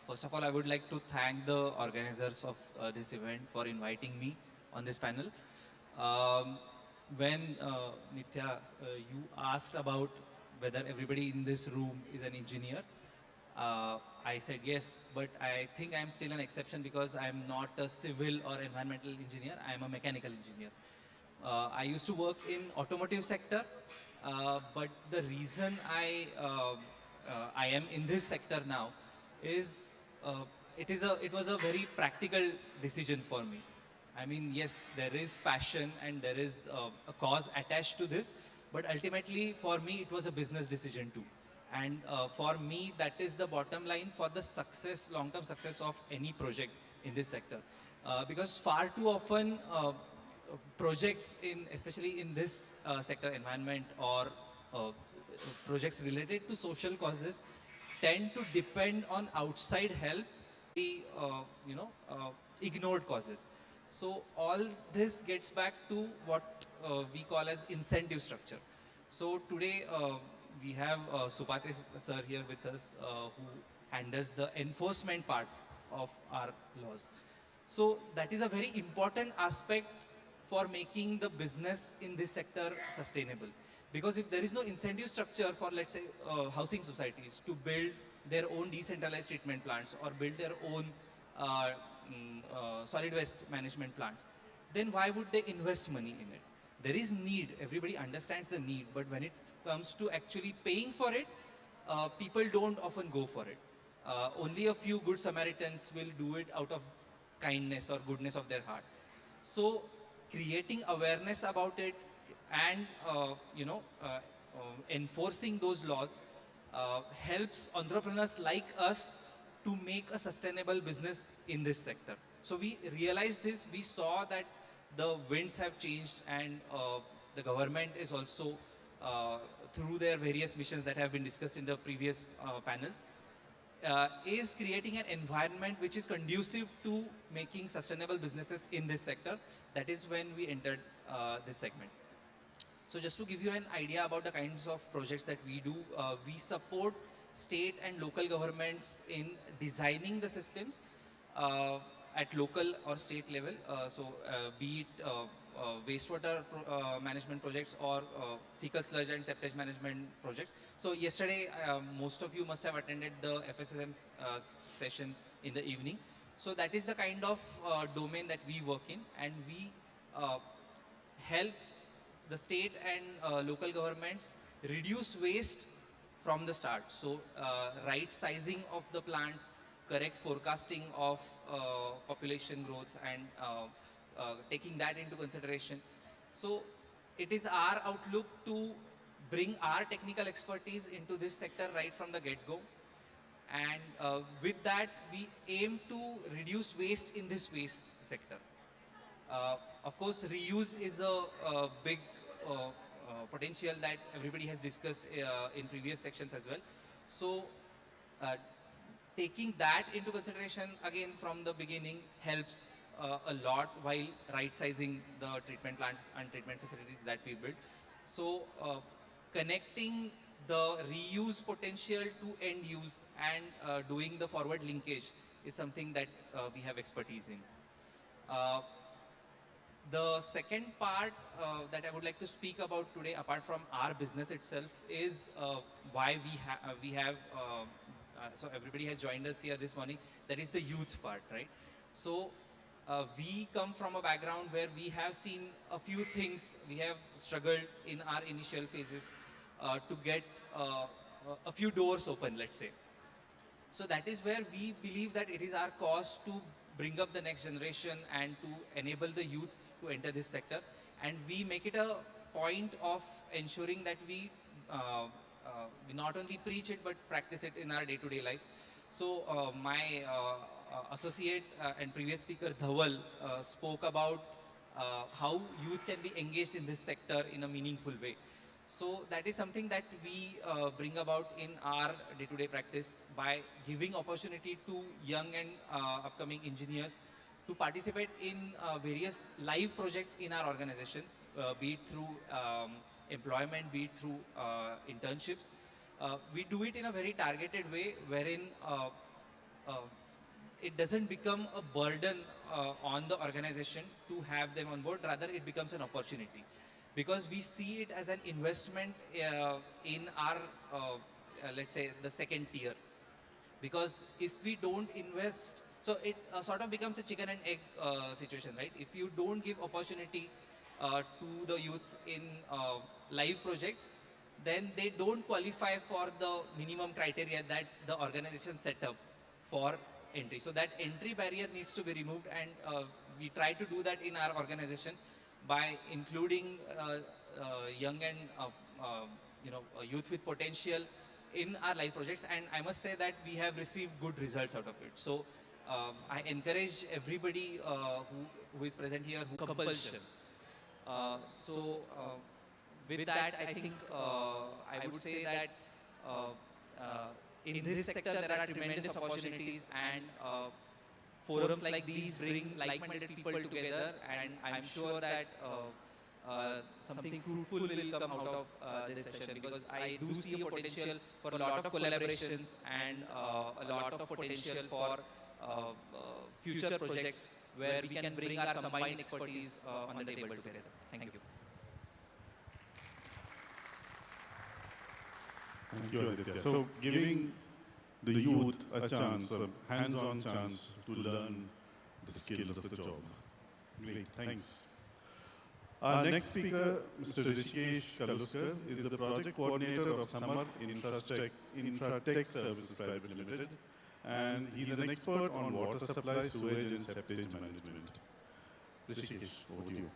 First of all, I would like to thank the organizers of this event for inviting me on this panel. When Nithya, you asked about whether everybody in this room is an engineer, I said yes, but I think I'm still an exception because I'm not a civil or environmental engineer, I'm a mechanical engineer. I used to work in automotive sector, but the reason I am in this sector now is it was a very practical decision for me. I mean, yes, there is passion and there is a cause attached to this, but ultimately for me it was a business decision too. And for me, that is the bottom line for the success, long-term success of any project in this sector. Because far too often projects especially in this sector, environment or projects related to social causes tend to depend on outside help, ignored causes. So all this gets back to what we call as incentive structure. So today we have Supate sir here with us who handles the enforcement part of our laws. So that is a very important aspect for making the business in this sector sustainable. Because if there is no incentive structure for, let's say, housing societies to build their own decentralized treatment plants or build their own solid waste management plants, then why would they invest money in it? There is need, everybody understands the need, but when it comes to actually paying for it, people don't often go for it. Only a few good Samaritans will do it out of kindness or goodness of their heart. So creating awareness about it and enforcing those laws helps entrepreneurs like us to make a sustainable business in this sector. So we realized this, we saw that the winds have changed and the government is also through their various missions that have been discussed in the previous panels, is creating an environment which is conducive to making sustainable businesses in this sector. That is when we entered this segment. So just to give you an idea about the kinds of projects that we do, we support state and local governments in designing the systems at local or state level. Be it wastewater management projects or fecal sludge and septage management projects. So yesterday, most of you must have attended the FSSM session in the evening. So that is the kind of domain that we work in, and we help the state and local governments reduce waste from the start. So right sizing of the plants, correct forecasting of population growth and taking that into consideration. So it is our outlook to bring our technical expertise into this sector right from the get-go. And with that, we aim to reduce waste in this waste sector. Of course, reuse is a big potential that everybody has discussed in previous sections as well. So taking that into consideration again from the beginning helps a lot while right-sizing the treatment plants and treatment facilities that we build. So connecting the reuse potential to end use and doing the forward linkage is something that we have expertise in. The second part that I would like to speak about today, apart from our business itself, is why we have so everybody has joined us here this morning. That is the youth part, right? So we come from a background where we have seen a few things. We have struggled in our initial phases to get a few doors open, let's say. So that is where we believe that it is our cause to bring up the next generation and to enable the youth to enter this sector. And we make it a point of ensuring that we not only preach it but practice it in our day-to-day lives. So my associate and previous speaker Dhawal spoke about how youth can be engaged in this sector in a meaningful way. So that is something that we bring about in our day-to-day practice by giving opportunity to young and upcoming engineers to participate in various live projects in our organization, be it through employment, be it through internships. We do it in a very targeted way wherein it doesn't become a burden on the organization to have them on board, rather it becomes an opportunity. Because we see it as an investment in our, let's say, the second tier. Because if we don't invest, so it sort of becomes a chicken and egg situation, right? If you don't give opportunity to the youth in live projects, then they don't qualify for the minimum criteria that the organization set up for entry. So that entry barrier needs to be removed, and we try to do that in our organization by including young and youth with potential in our live projects, and I must say that we have received good results out of it. So I encourage everybody who is present here who compulsion. With that, I think I would say that in this sector there are tremendous opportunities, and forums like these bring like-minded people together, and I'm sure that something fruitful will come out of this session, because I do see a potential for a lot of collaborations and a lot of potential for future projects where we can bring our combined expertise on the table together. Thank you. Thank you, Aditya. So, giving the youth a chance, a hands-on chance to learn the skills of the job. Great, thanks. Our next speaker, Mr. Rishikesh, is the project coordinator of Samarth Infratech Services Private Limited, and he's an expert on water supply, sewage, and septage management. Rishikesh, over to you.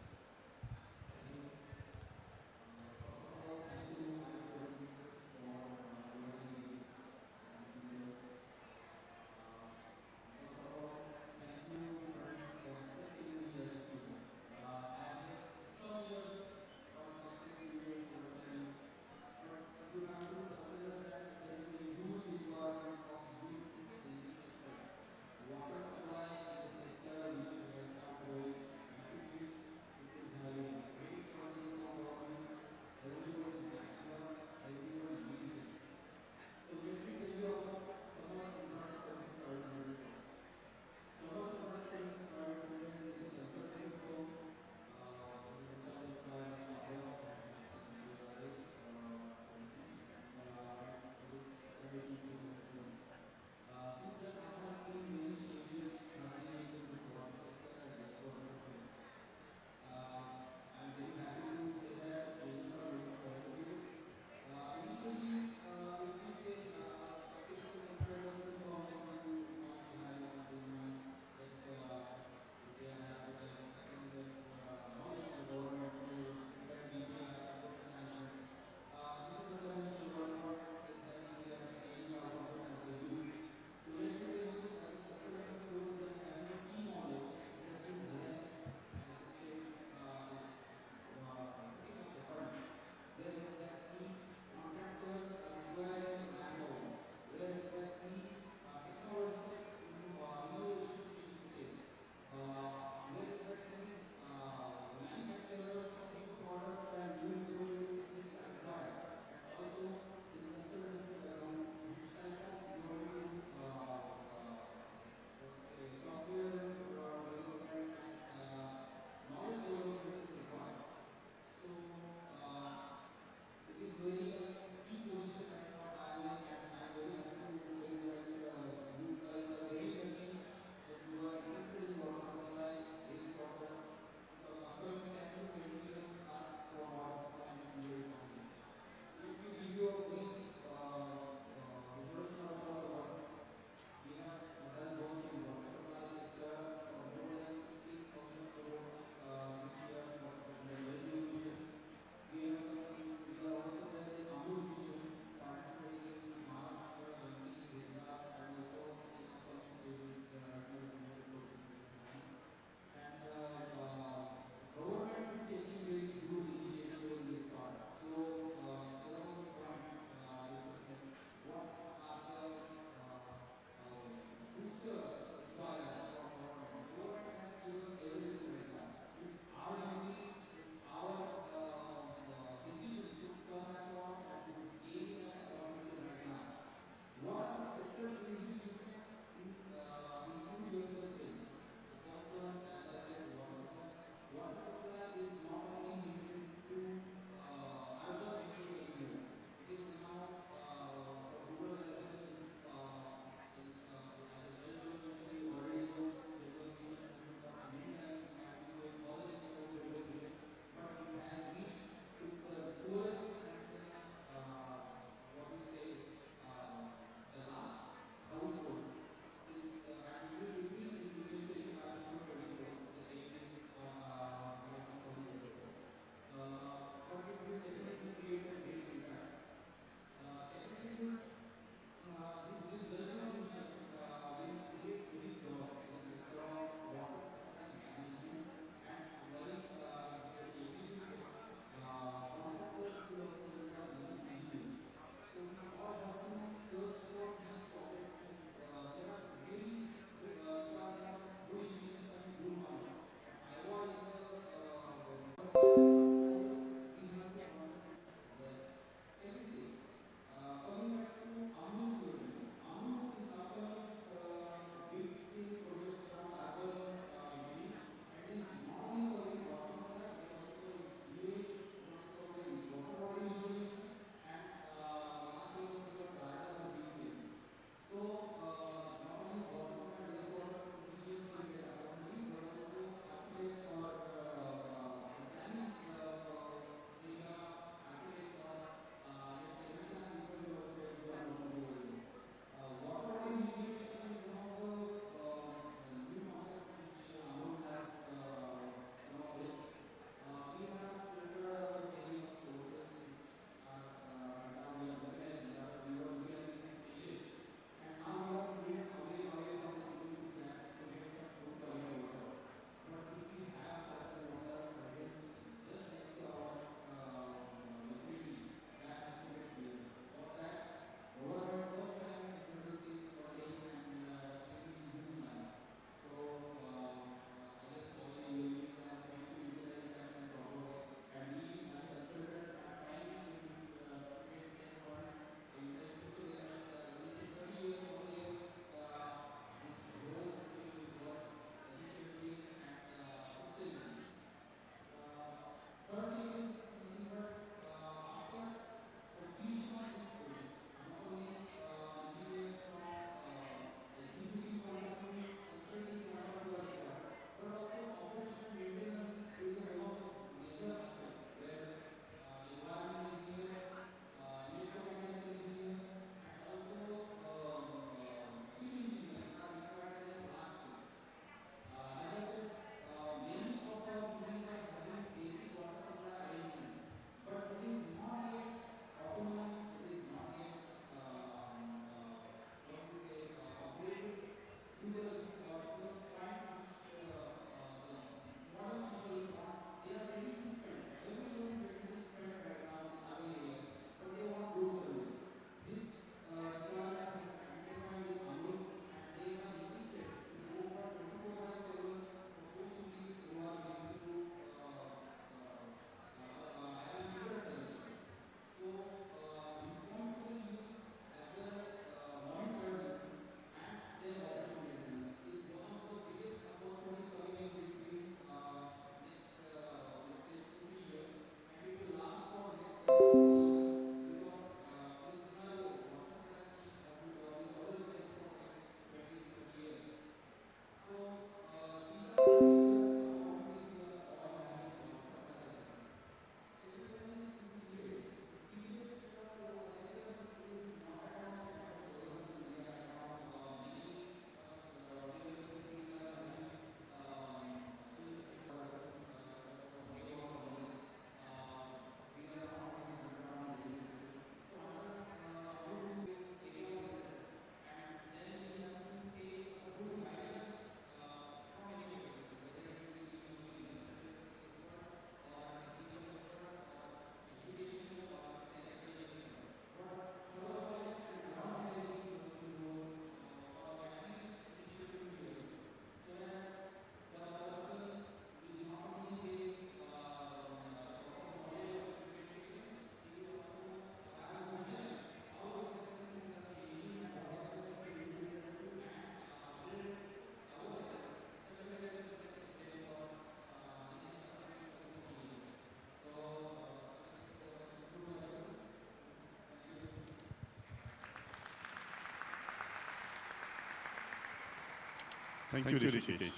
Thank you, Rishikesh.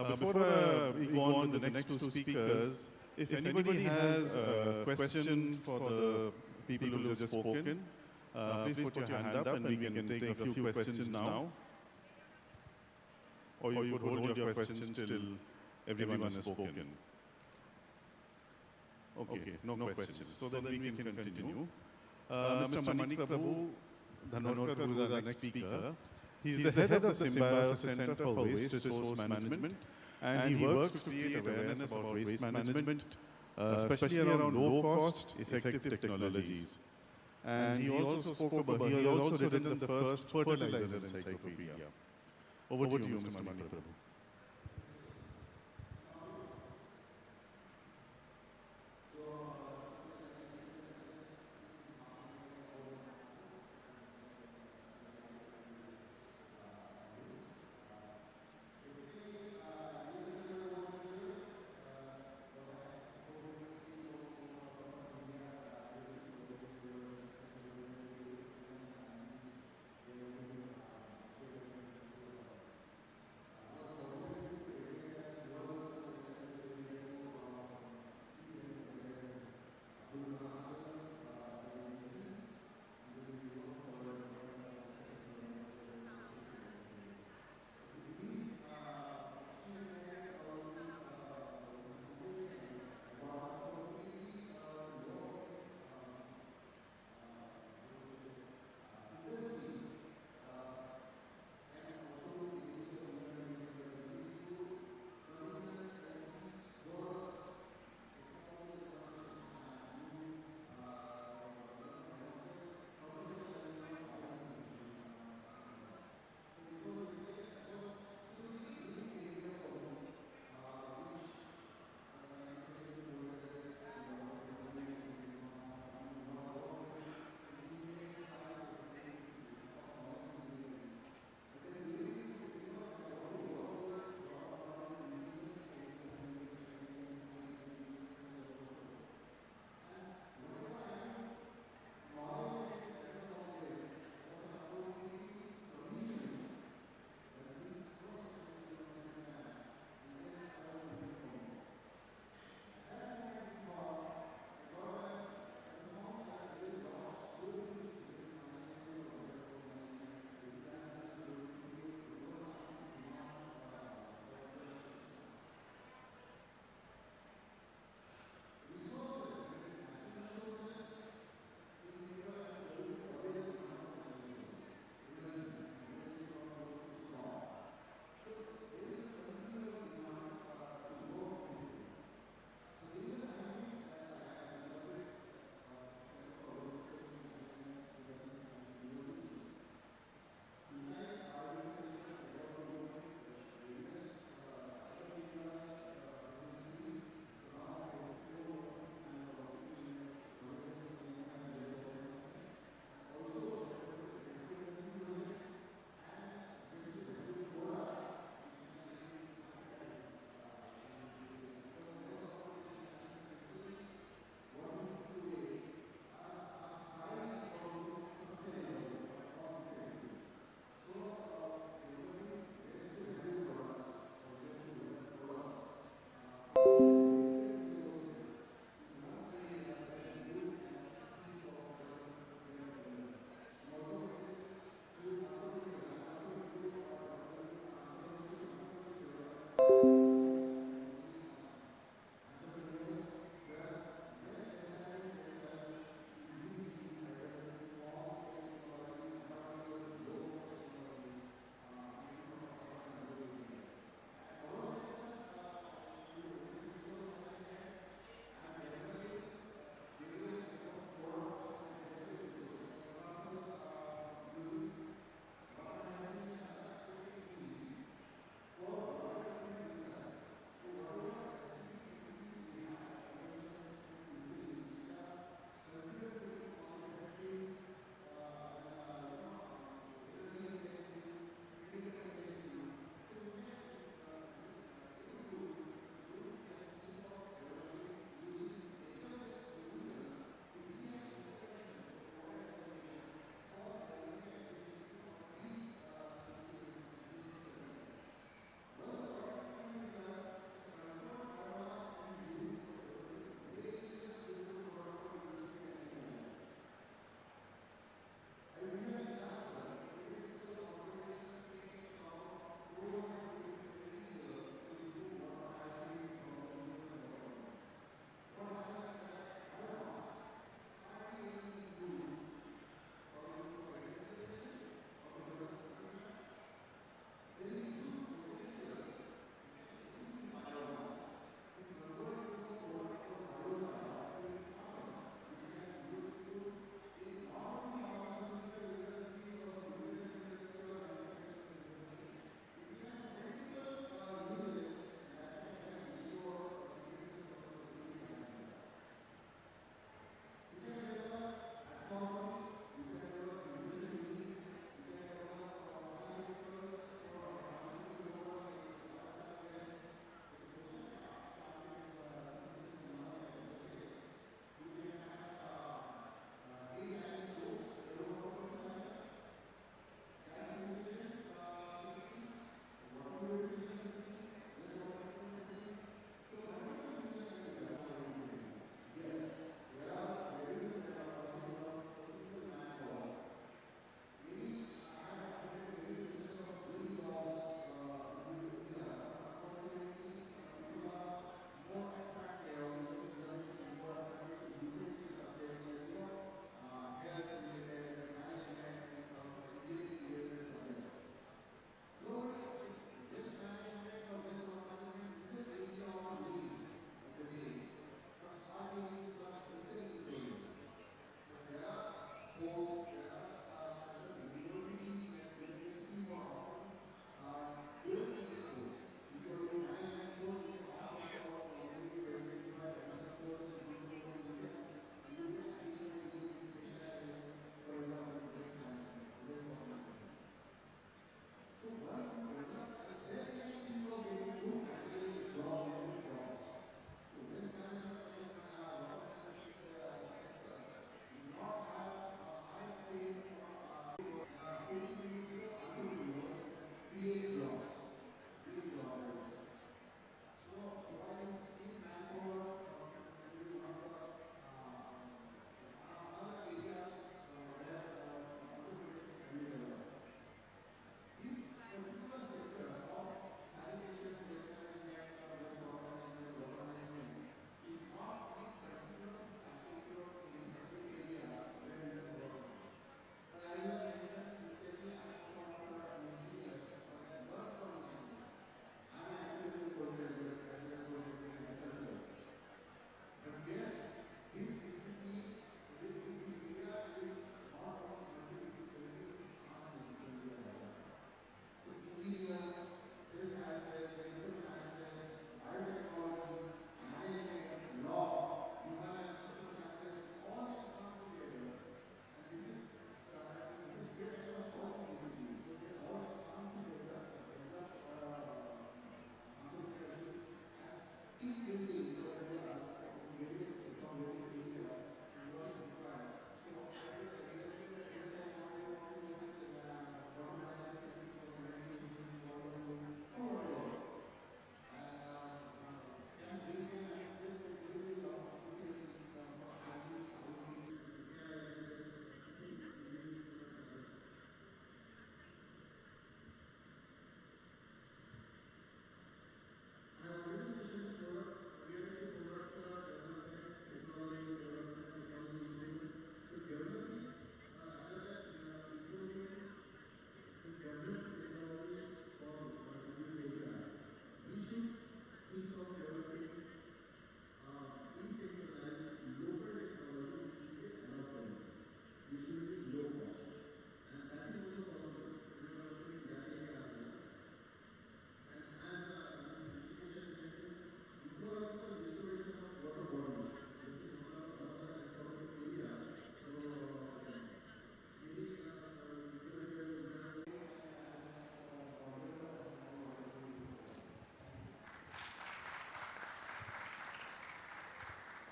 Before we go on with the next two speakers, if anybody has a question for the people who have just spoken, please put your hand up and we can take a few questions now. Or you could hold your questions till everyone has spoken. Okay, no questions. So then we can continue. Mr. Manik Prabhu Dhanwarkar, who is our next speaker, he's the head of the Symbiosis Center for Waste Resource Management, and he works to create awareness about waste management, especially around low-cost, effective technologies. And he also he also written the first fertilizer encyclopedia. Over to you, Mr. Manik Prabhu.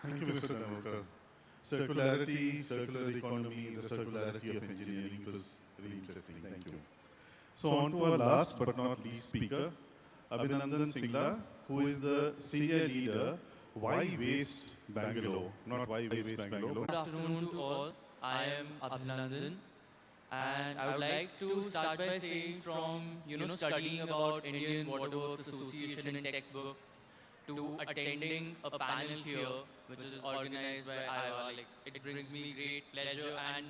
Thank you, Mr. Dhanwalkar. Circularity, circular economy, the circularity of engineering was really interesting. Thank you. So on to our last but not least speaker, Abhinandan Singla, who is the senior leader, Why Waste Bangalore, not Why Waste Bangalore. Good afternoon to all. I am Abhinandan, and I would like to start by saying from studying about Indian Water Works Association in textbook to attending a panel here, which is organized by IWWA. Like, it brings me great pleasure and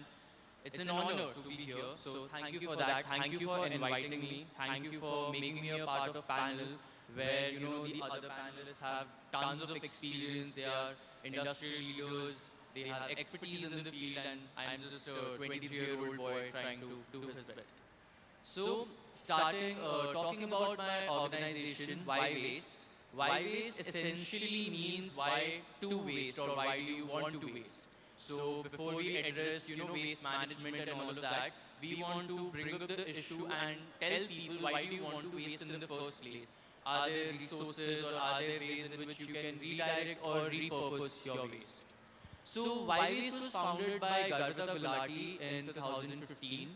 it's an honor to be here. So thank you for that. Thank you for inviting me. Thank you for making me a part of panel where the other panelists have tons of experience. They are industrial leaders. They have expertise in the field, and I'm just a 23-year-old boy trying to do his bit. So, talking about my organization, Why Waste? Why Waste essentially means why to waste, or why do you want to waste. So before we address, waste management and all of that, we want to bring up the issue and tell people why do you want to waste in the first place. Are there resources or are there ways in which you can redirect or repurpose your waste? So Why Waste was founded by Gulati in 2015.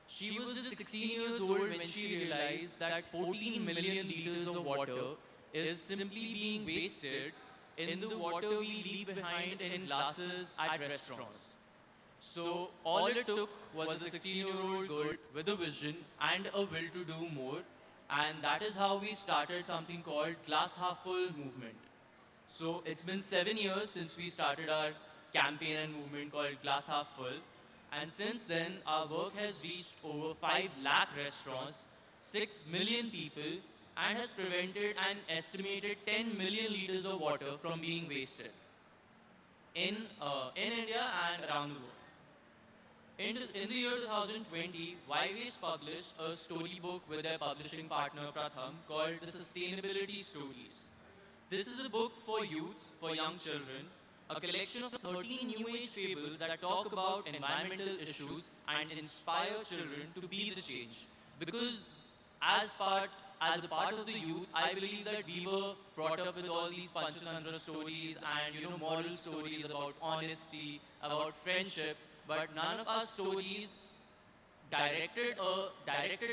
She was just 16 years old when she realized that 14 million liters of water is simply being wasted in the water we leave behind in glasses at restaurants. So all it took was a 16-year-old girl with a vision and a will to do more, and that is how we started something called Glass Half Full movement. So it's been 7 years since we started our campaign and movement called Glass Half Full, and since then our work has reached over 5 lakh restaurants, 6 million people, and has prevented an estimated 10 million liters of water from being wasted in India and around the world. In the year 2020, Why Waste published a storybook with their publishing partner Pratham called The Sustainability Stories. This is a book for youth, for young children, a collection of 13 new age fables that talk about environmental issues and inspire children to be the change. Because as a part of the youth, I believe that we were brought up with all these Panchatantra stories and moral stories about honesty, about friendship, but none of our stories directed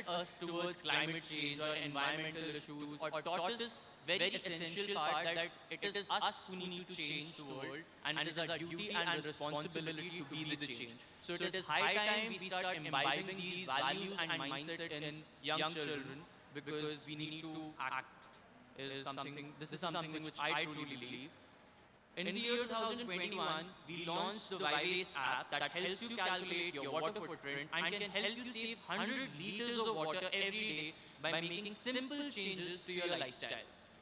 us towards climate change or environmental issues, or taught us very essential part that it is us who need to change the world, and it is our duty and responsibility to be the change. So it is high time we start imbibing these values and mindset in young children, because we need to act. This is something which I truly believe. In the year 2021, we launched the Why Waste app that helps you calculate your water footprint and can help you save 100 liters of water every day by making simple changes to your lifestyle.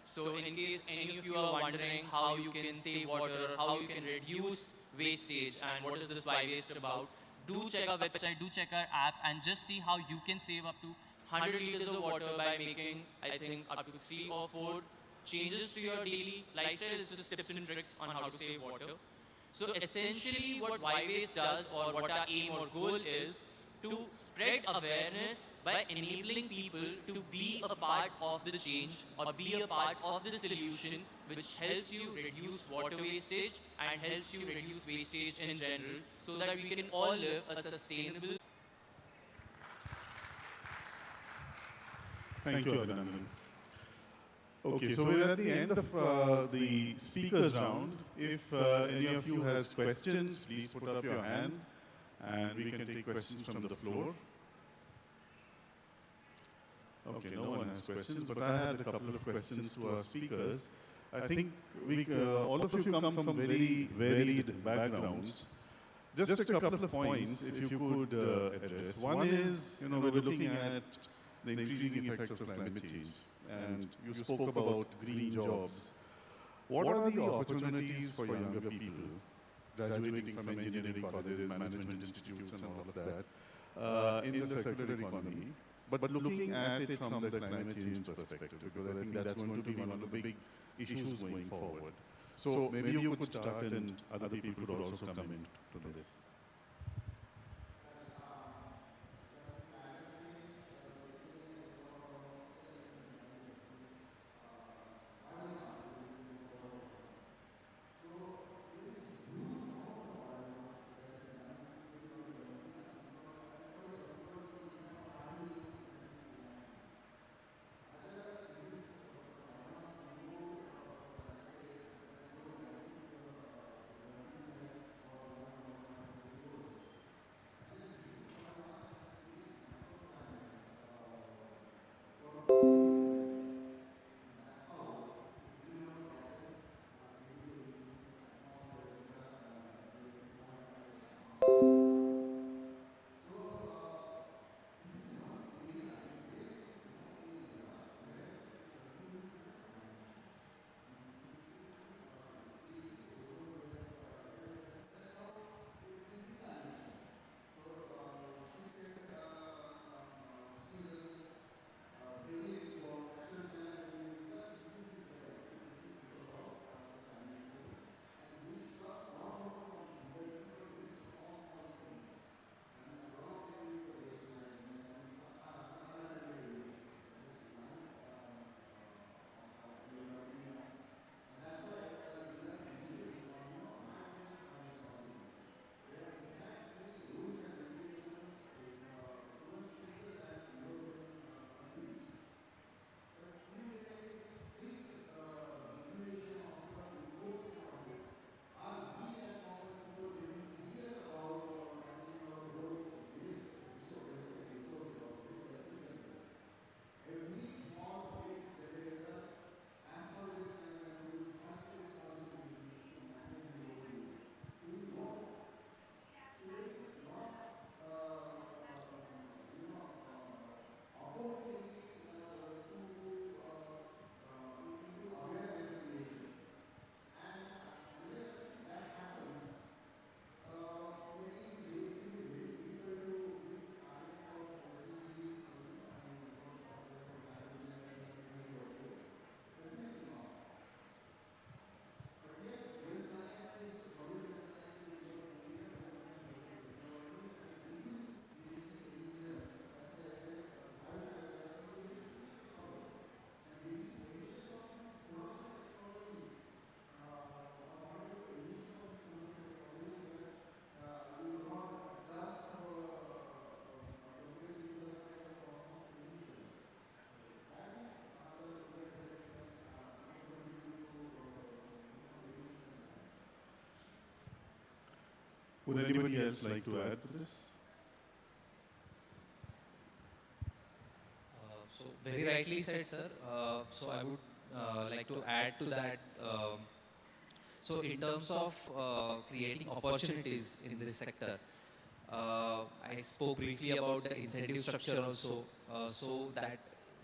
So in case any of you are wondering how you can save water, how you can reduce wastage, and what is this Why Waste about, do check our website, do check our app, and just see how you can save up to 100 liters of water by making, I think, up to 3 or 4 changes to your daily lifestyle. It's just tips and tricks on how to save water. So essentially what Why Waste does, or what our aim or goal is, to spread awareness by enabling people to be a part of the change or be a part of the solution, which helps you reduce water wastage and helps you reduce wastage in general, so that we can all live a sustainable. Thank you, Abhinandan. Okay, so we're at the end of the speakers round. If any of you has questions, please put up your hand and we can take questions from the floor. Okay, no one has questions, but I had a couple of questions to our speakers. I think all of you come from very varied backgrounds. Just a couple of points, if you could address. One is, we're looking at the increasing effects of climate change, and you spoke about green jobs. What are the opportunities for younger people graduating from engineering colleges, management institutes and all of that in the circular economy, but looking at it from the climate change perspective, because I think that's going to be one of the big issues going forward. So maybe you could start and other people could also come in to this. So Would anybody else like to add to this? So very rightly said, sir. So I would like to add to that. So in terms of creating opportunities in this sector, I spoke briefly about the incentive structure also, so that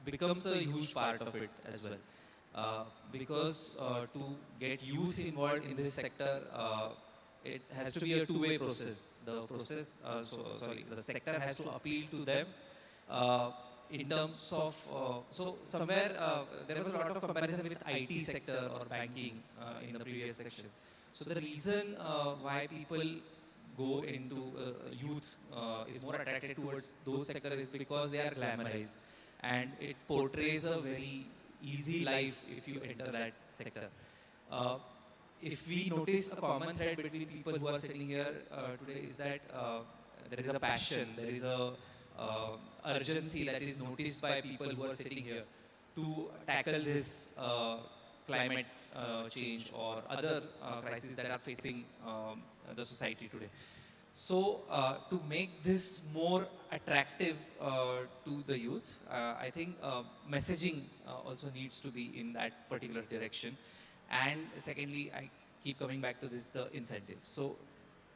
becomes a huge part of it as well. Because to get youth involved in this sector, it has to be a two-way process. The sector has to appeal to them in terms of, so somewhere there was a lot of comparison with IT sector or banking in the previous sections. So the reason why people go into youth is more attracted towards those sectors is because they are glamorized and it portrays a very easy life if you enter that sector. If we notice a common thread between people who are sitting here today is that there is a passion, there is a urgency that is noticed by people who are sitting here to tackle this climate change or other crises that are facing the society today. So to make this more attractive to the youth, I think messaging also needs to be in that particular direction. And secondly, I keep coming back to this, the incentive. So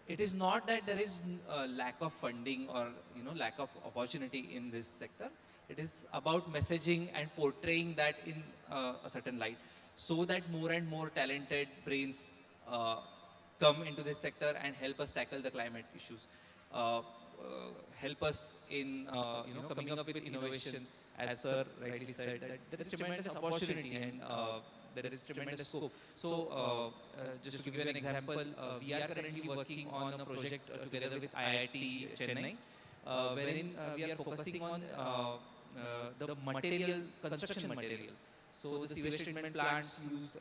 it is not that there is a lack of funding or lack of opportunity in this sector. It is about messaging and portraying that in a certain light, so that more and more talented brains come into this sector and help us tackle the climate issues. Help us in coming up with innovations, as sir rightly said, that there is tremendous opportunity and there is tremendous scope. So just to give you an example, we are currently working on a project together with IIT Chennai, wherein we are focusing on the material, construction material. So the sewage treatment plants use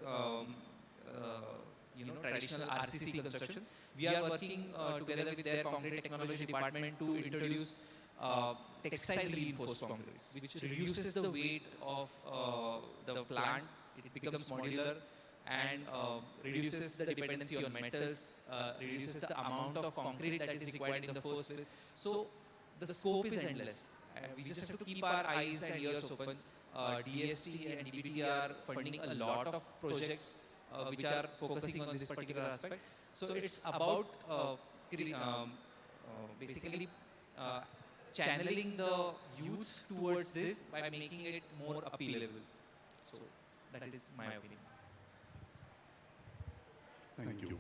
traditional RCC constructions. We are working together with their concrete technology department to introduce textile reinforced concretes, which reduces the weight of the plant. It becomes modular and reduces the dependency on metals, reduces the amount of concrete that is required in the first place. So the scope is endless. We just have to keep our eyes and ears open. DST and DBT are funding a lot of projects which are focusing on this particular aspect. So it's about basically channeling the youth towards this by making it more appealable. So that is my opinion. Thank you.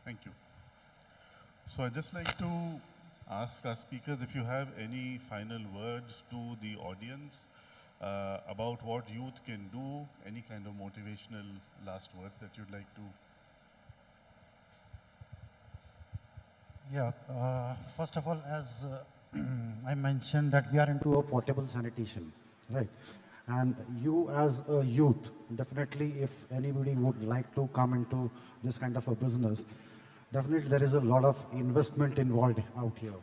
Thank you. So I'd just like to ask our speakers if you have any final words to the audience about what youth can do, any kind of motivational last words that you'd like to. Yeah, first of all, as I mentioned that we are into a portable sanitation, right? And you as a youth, definitely if anybody would like to come into this kind of a business, definitely there is a lot of investment involved out here.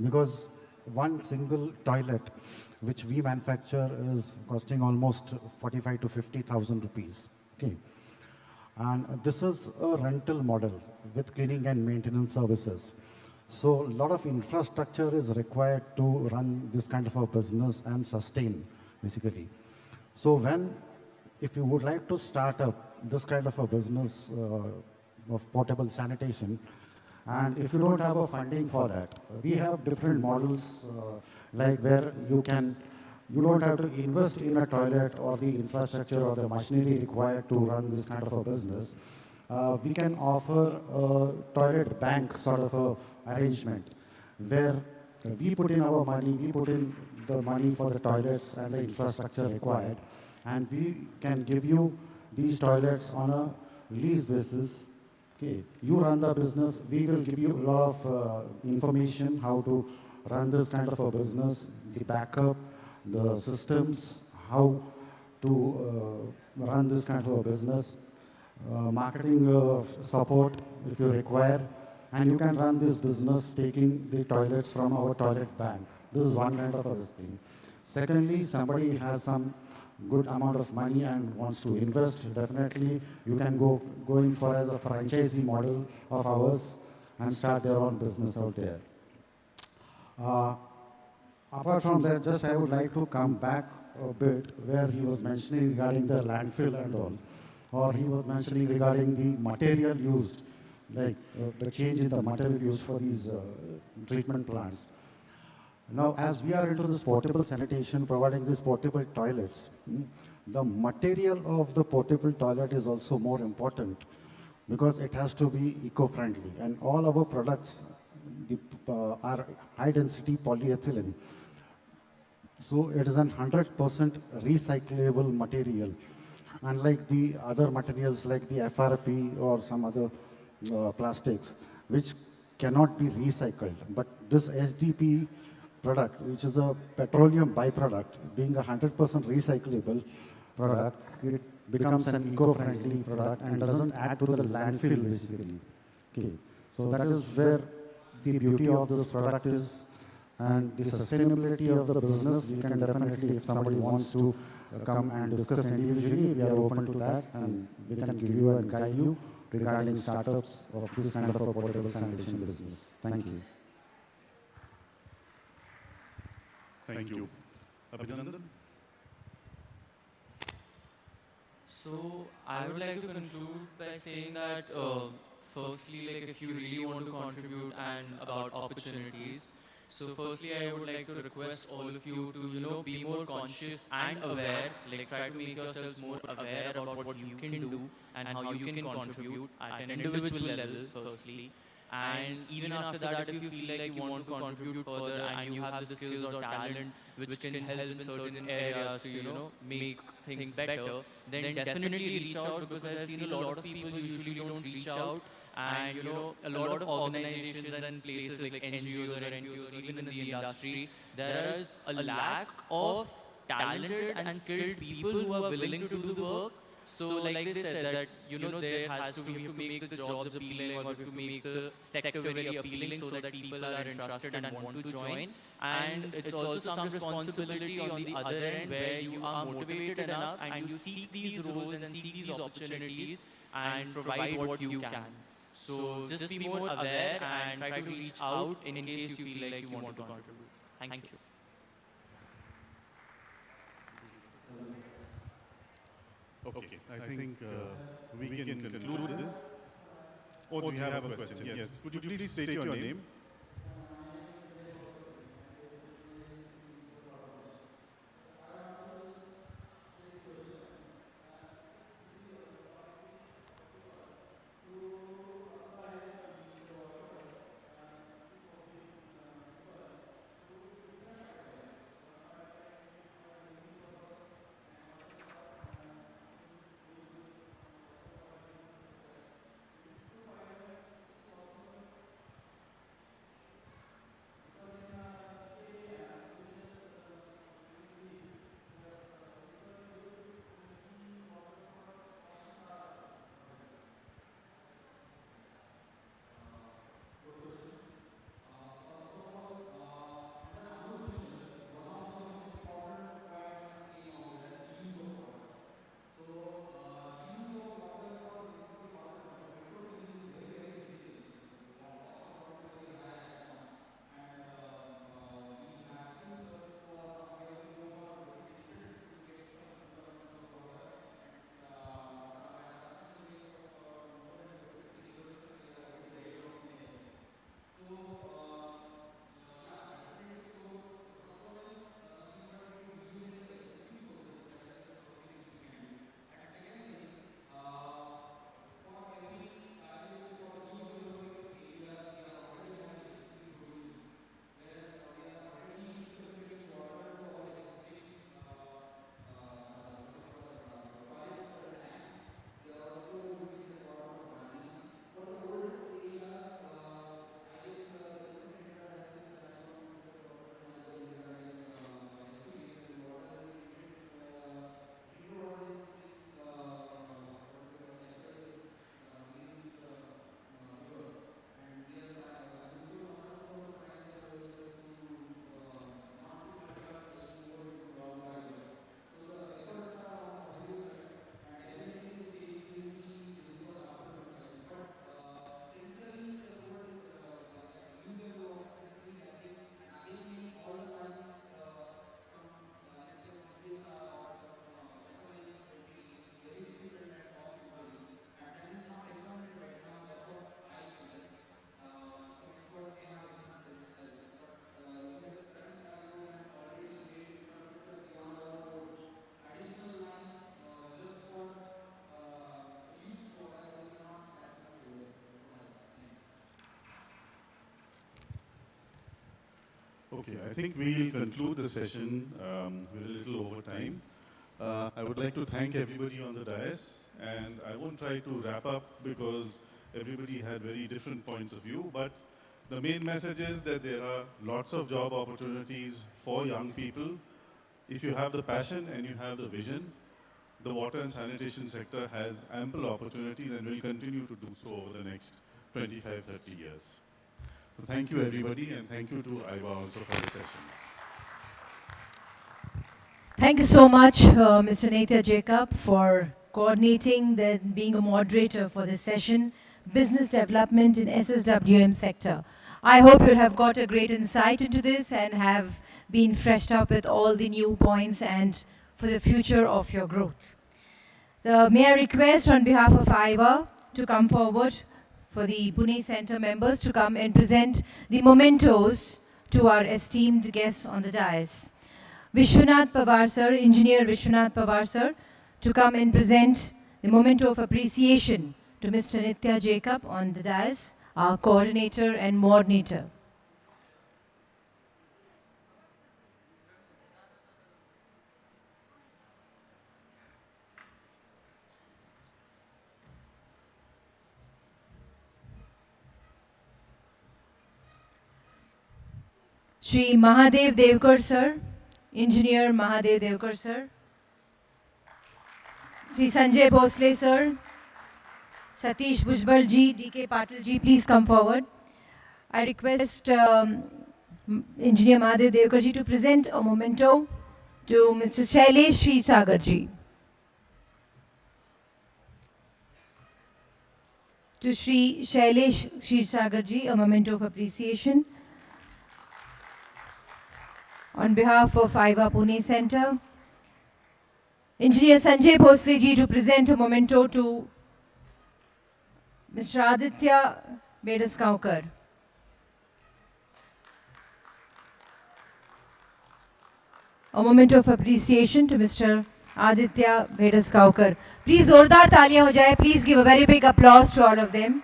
Because one single toilet, which we manufacture, is costing almost 45 to 50,000 rupees. Okay. And this is a rental model with cleaning and maintenance services. So a lot of infrastructure is required to run this kind of a business and sustain, basically. So if you would like to start up this kind of a business of portable sanitation, and if you don't have a funding for that, we have different models like where you don't have to invest in a toilet or the infrastructure or the machinery required to run this kind of a business. We can offer a toilet bank sort of a arrangement where we put in our money, we put in the money for the toilets and the infrastructure required, and we can give you these toilets on a lease basis. Okay, you run the business, we will give you a lot of information how to run this kind of a business, the backup, the systems, how to run this kind of a business, marketing support if you require, and you can run this business taking the toilets from our toilet bank. This is one kind of a thing. Secondly, somebody has some good amount of money and wants to invest, definitely you can go in for as a franchisee model of ours and start their own business out there. Apart from that, just I would like to come back a bit where he was mentioning regarding the landfill and all, or he was mentioning regarding the material used, like the change in the material used for these treatment plants. Now, as we are into this portable sanitation, providing these portable toilets, the material of the portable toilet is also more important because it has to be eco-friendly. And all our products are high-density polyethylene. So it is a 100% recyclable material. Unlike the other materials like the FRP or some other plastics, which cannot be recycled. But this HDPE product, which is a petroleum byproduct, being a 100% recyclable product, it becomes an eco-friendly product and doesn't add to the landfill, basically. Okay. So that is where the beauty of this product is, and the sustainability of the business. We can definitely, if somebody wants to come and discuss individually, we are open to that, and we can give you and guide you regarding startups of this kind of a portable sanitation business. Thank you. Thank you. Abhinandan? So I would like to conclude by saying that firstly, like if you really want to contribute and about opportunities, so firstly I would like to request all of you to be more conscious and aware, like try to make yourselves more aware about what you can do and how you can contribute at an individual level firstly. And even after that, if you feel like you want to contribute further and you have the skills or talent which can help in certain areas to make things better, then definitely reach out, because I've seen a lot of people usually don't reach out, and a lot of organizations and places like NGOs or NPOs or even in the industry, there is a lack of talented and skilled people who are willing to do the work. So like they said that, there has to be, we have to make the jobs appealing, or we have to make the sector very appealing so that people are interested and want to join. And it's also some responsibility on the other end where you are motivated enough and you seek these roles and seek these opportunities and provide what you can. So just be more aware and try to reach out in case you feel like you want to contribute. Thank you. Okay, I think we can conclude this. Or do you have a question? Yes. Could you please state your name? Okay, I think we'll conclude the session. We're a little over time. I would like to thank everybody on the dais, and I won't try to wrap up because everybody had very different points of view, but the main message is that there are lots of job opportunities for young people. If you have the passion and you have the vision, the water and sanitation sector has ample opportunities and will continue to do so over the next 25, 30 years. So thank you everybody, and thank you to IWWA also for the session. Thank you so much, Mr. Mehta Jacob, for coordinating and being a moderator for this session, Business Development in SSWM Sector. I hope you'll have got a great insight into this and have been freshed up with all the new points and for the future of your growth. May I request on behalf of IWWA to come forward for the Pune Center members to come and present the mementos to our esteemed guests on the dais. Vishwanath Pawar sir, Engineer Vishwanath Pawar sir, to come and present the memento of appreciation to Mr. Nitya Jacob on the dais, our coordinator and moderator. Shri Mahadev Devkar sir, Engineer Mahadev Devkar sir. Shri Sanjay Bhosle sir, Satish Bhujbal ji, D.K. Patil ji, please come forward. I request Engineer Mahadev Devkar ji to present a memento to Mr. Shailesh Shri.R.G. ji. To Shri Shailesh Shri.R.G. ji, a memento of appreciation. On behalf of IWWA Pune Center, Engineer Sanjay Bhosle ji to present a memento to Mr. Aditya Bedaskaukar. A moment of appreciation to Mr. Aditya Bedaskaukar. Please, zordar taaliyan ho jaye. Please give a very big applause to all of them.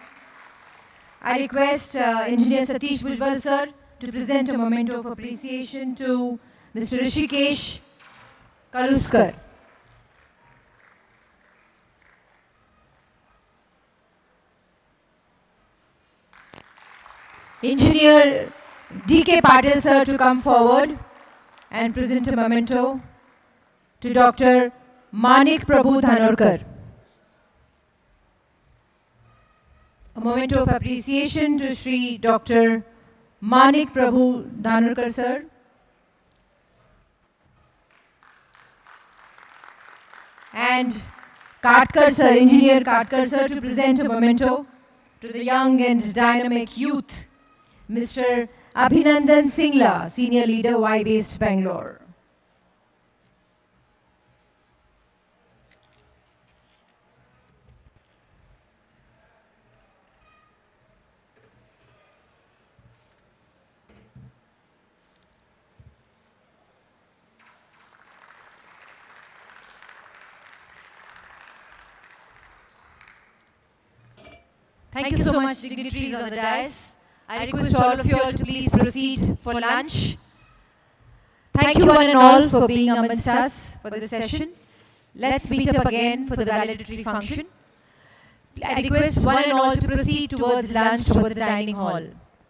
I request Engineer Satish Bhujbal sir to present a memento of appreciation to Mr. Rishikesh Kaluskar. Engineer D.K. Patil sir to come forward and present a memento to Dr. Manik Prabhu Dhanorkar. A memento of appreciation to Shri Dr. Manik Prabhu Dhanorkar sir. And Katkar sir, Engineer Katkar sir, to present a memento to the young and dynamic youth, Mr. Abhinandan Singla, Senior Leader, Y-Based Bangalore. Thank you so much, dignitaries on the dais. I request all of you all to please proceed for lunch. Thank you one and all for being amongst us for this session. Let's meet up again for the valedictory function. I request one and all to proceed towards lunch, towards the dining hall.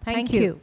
Thank you.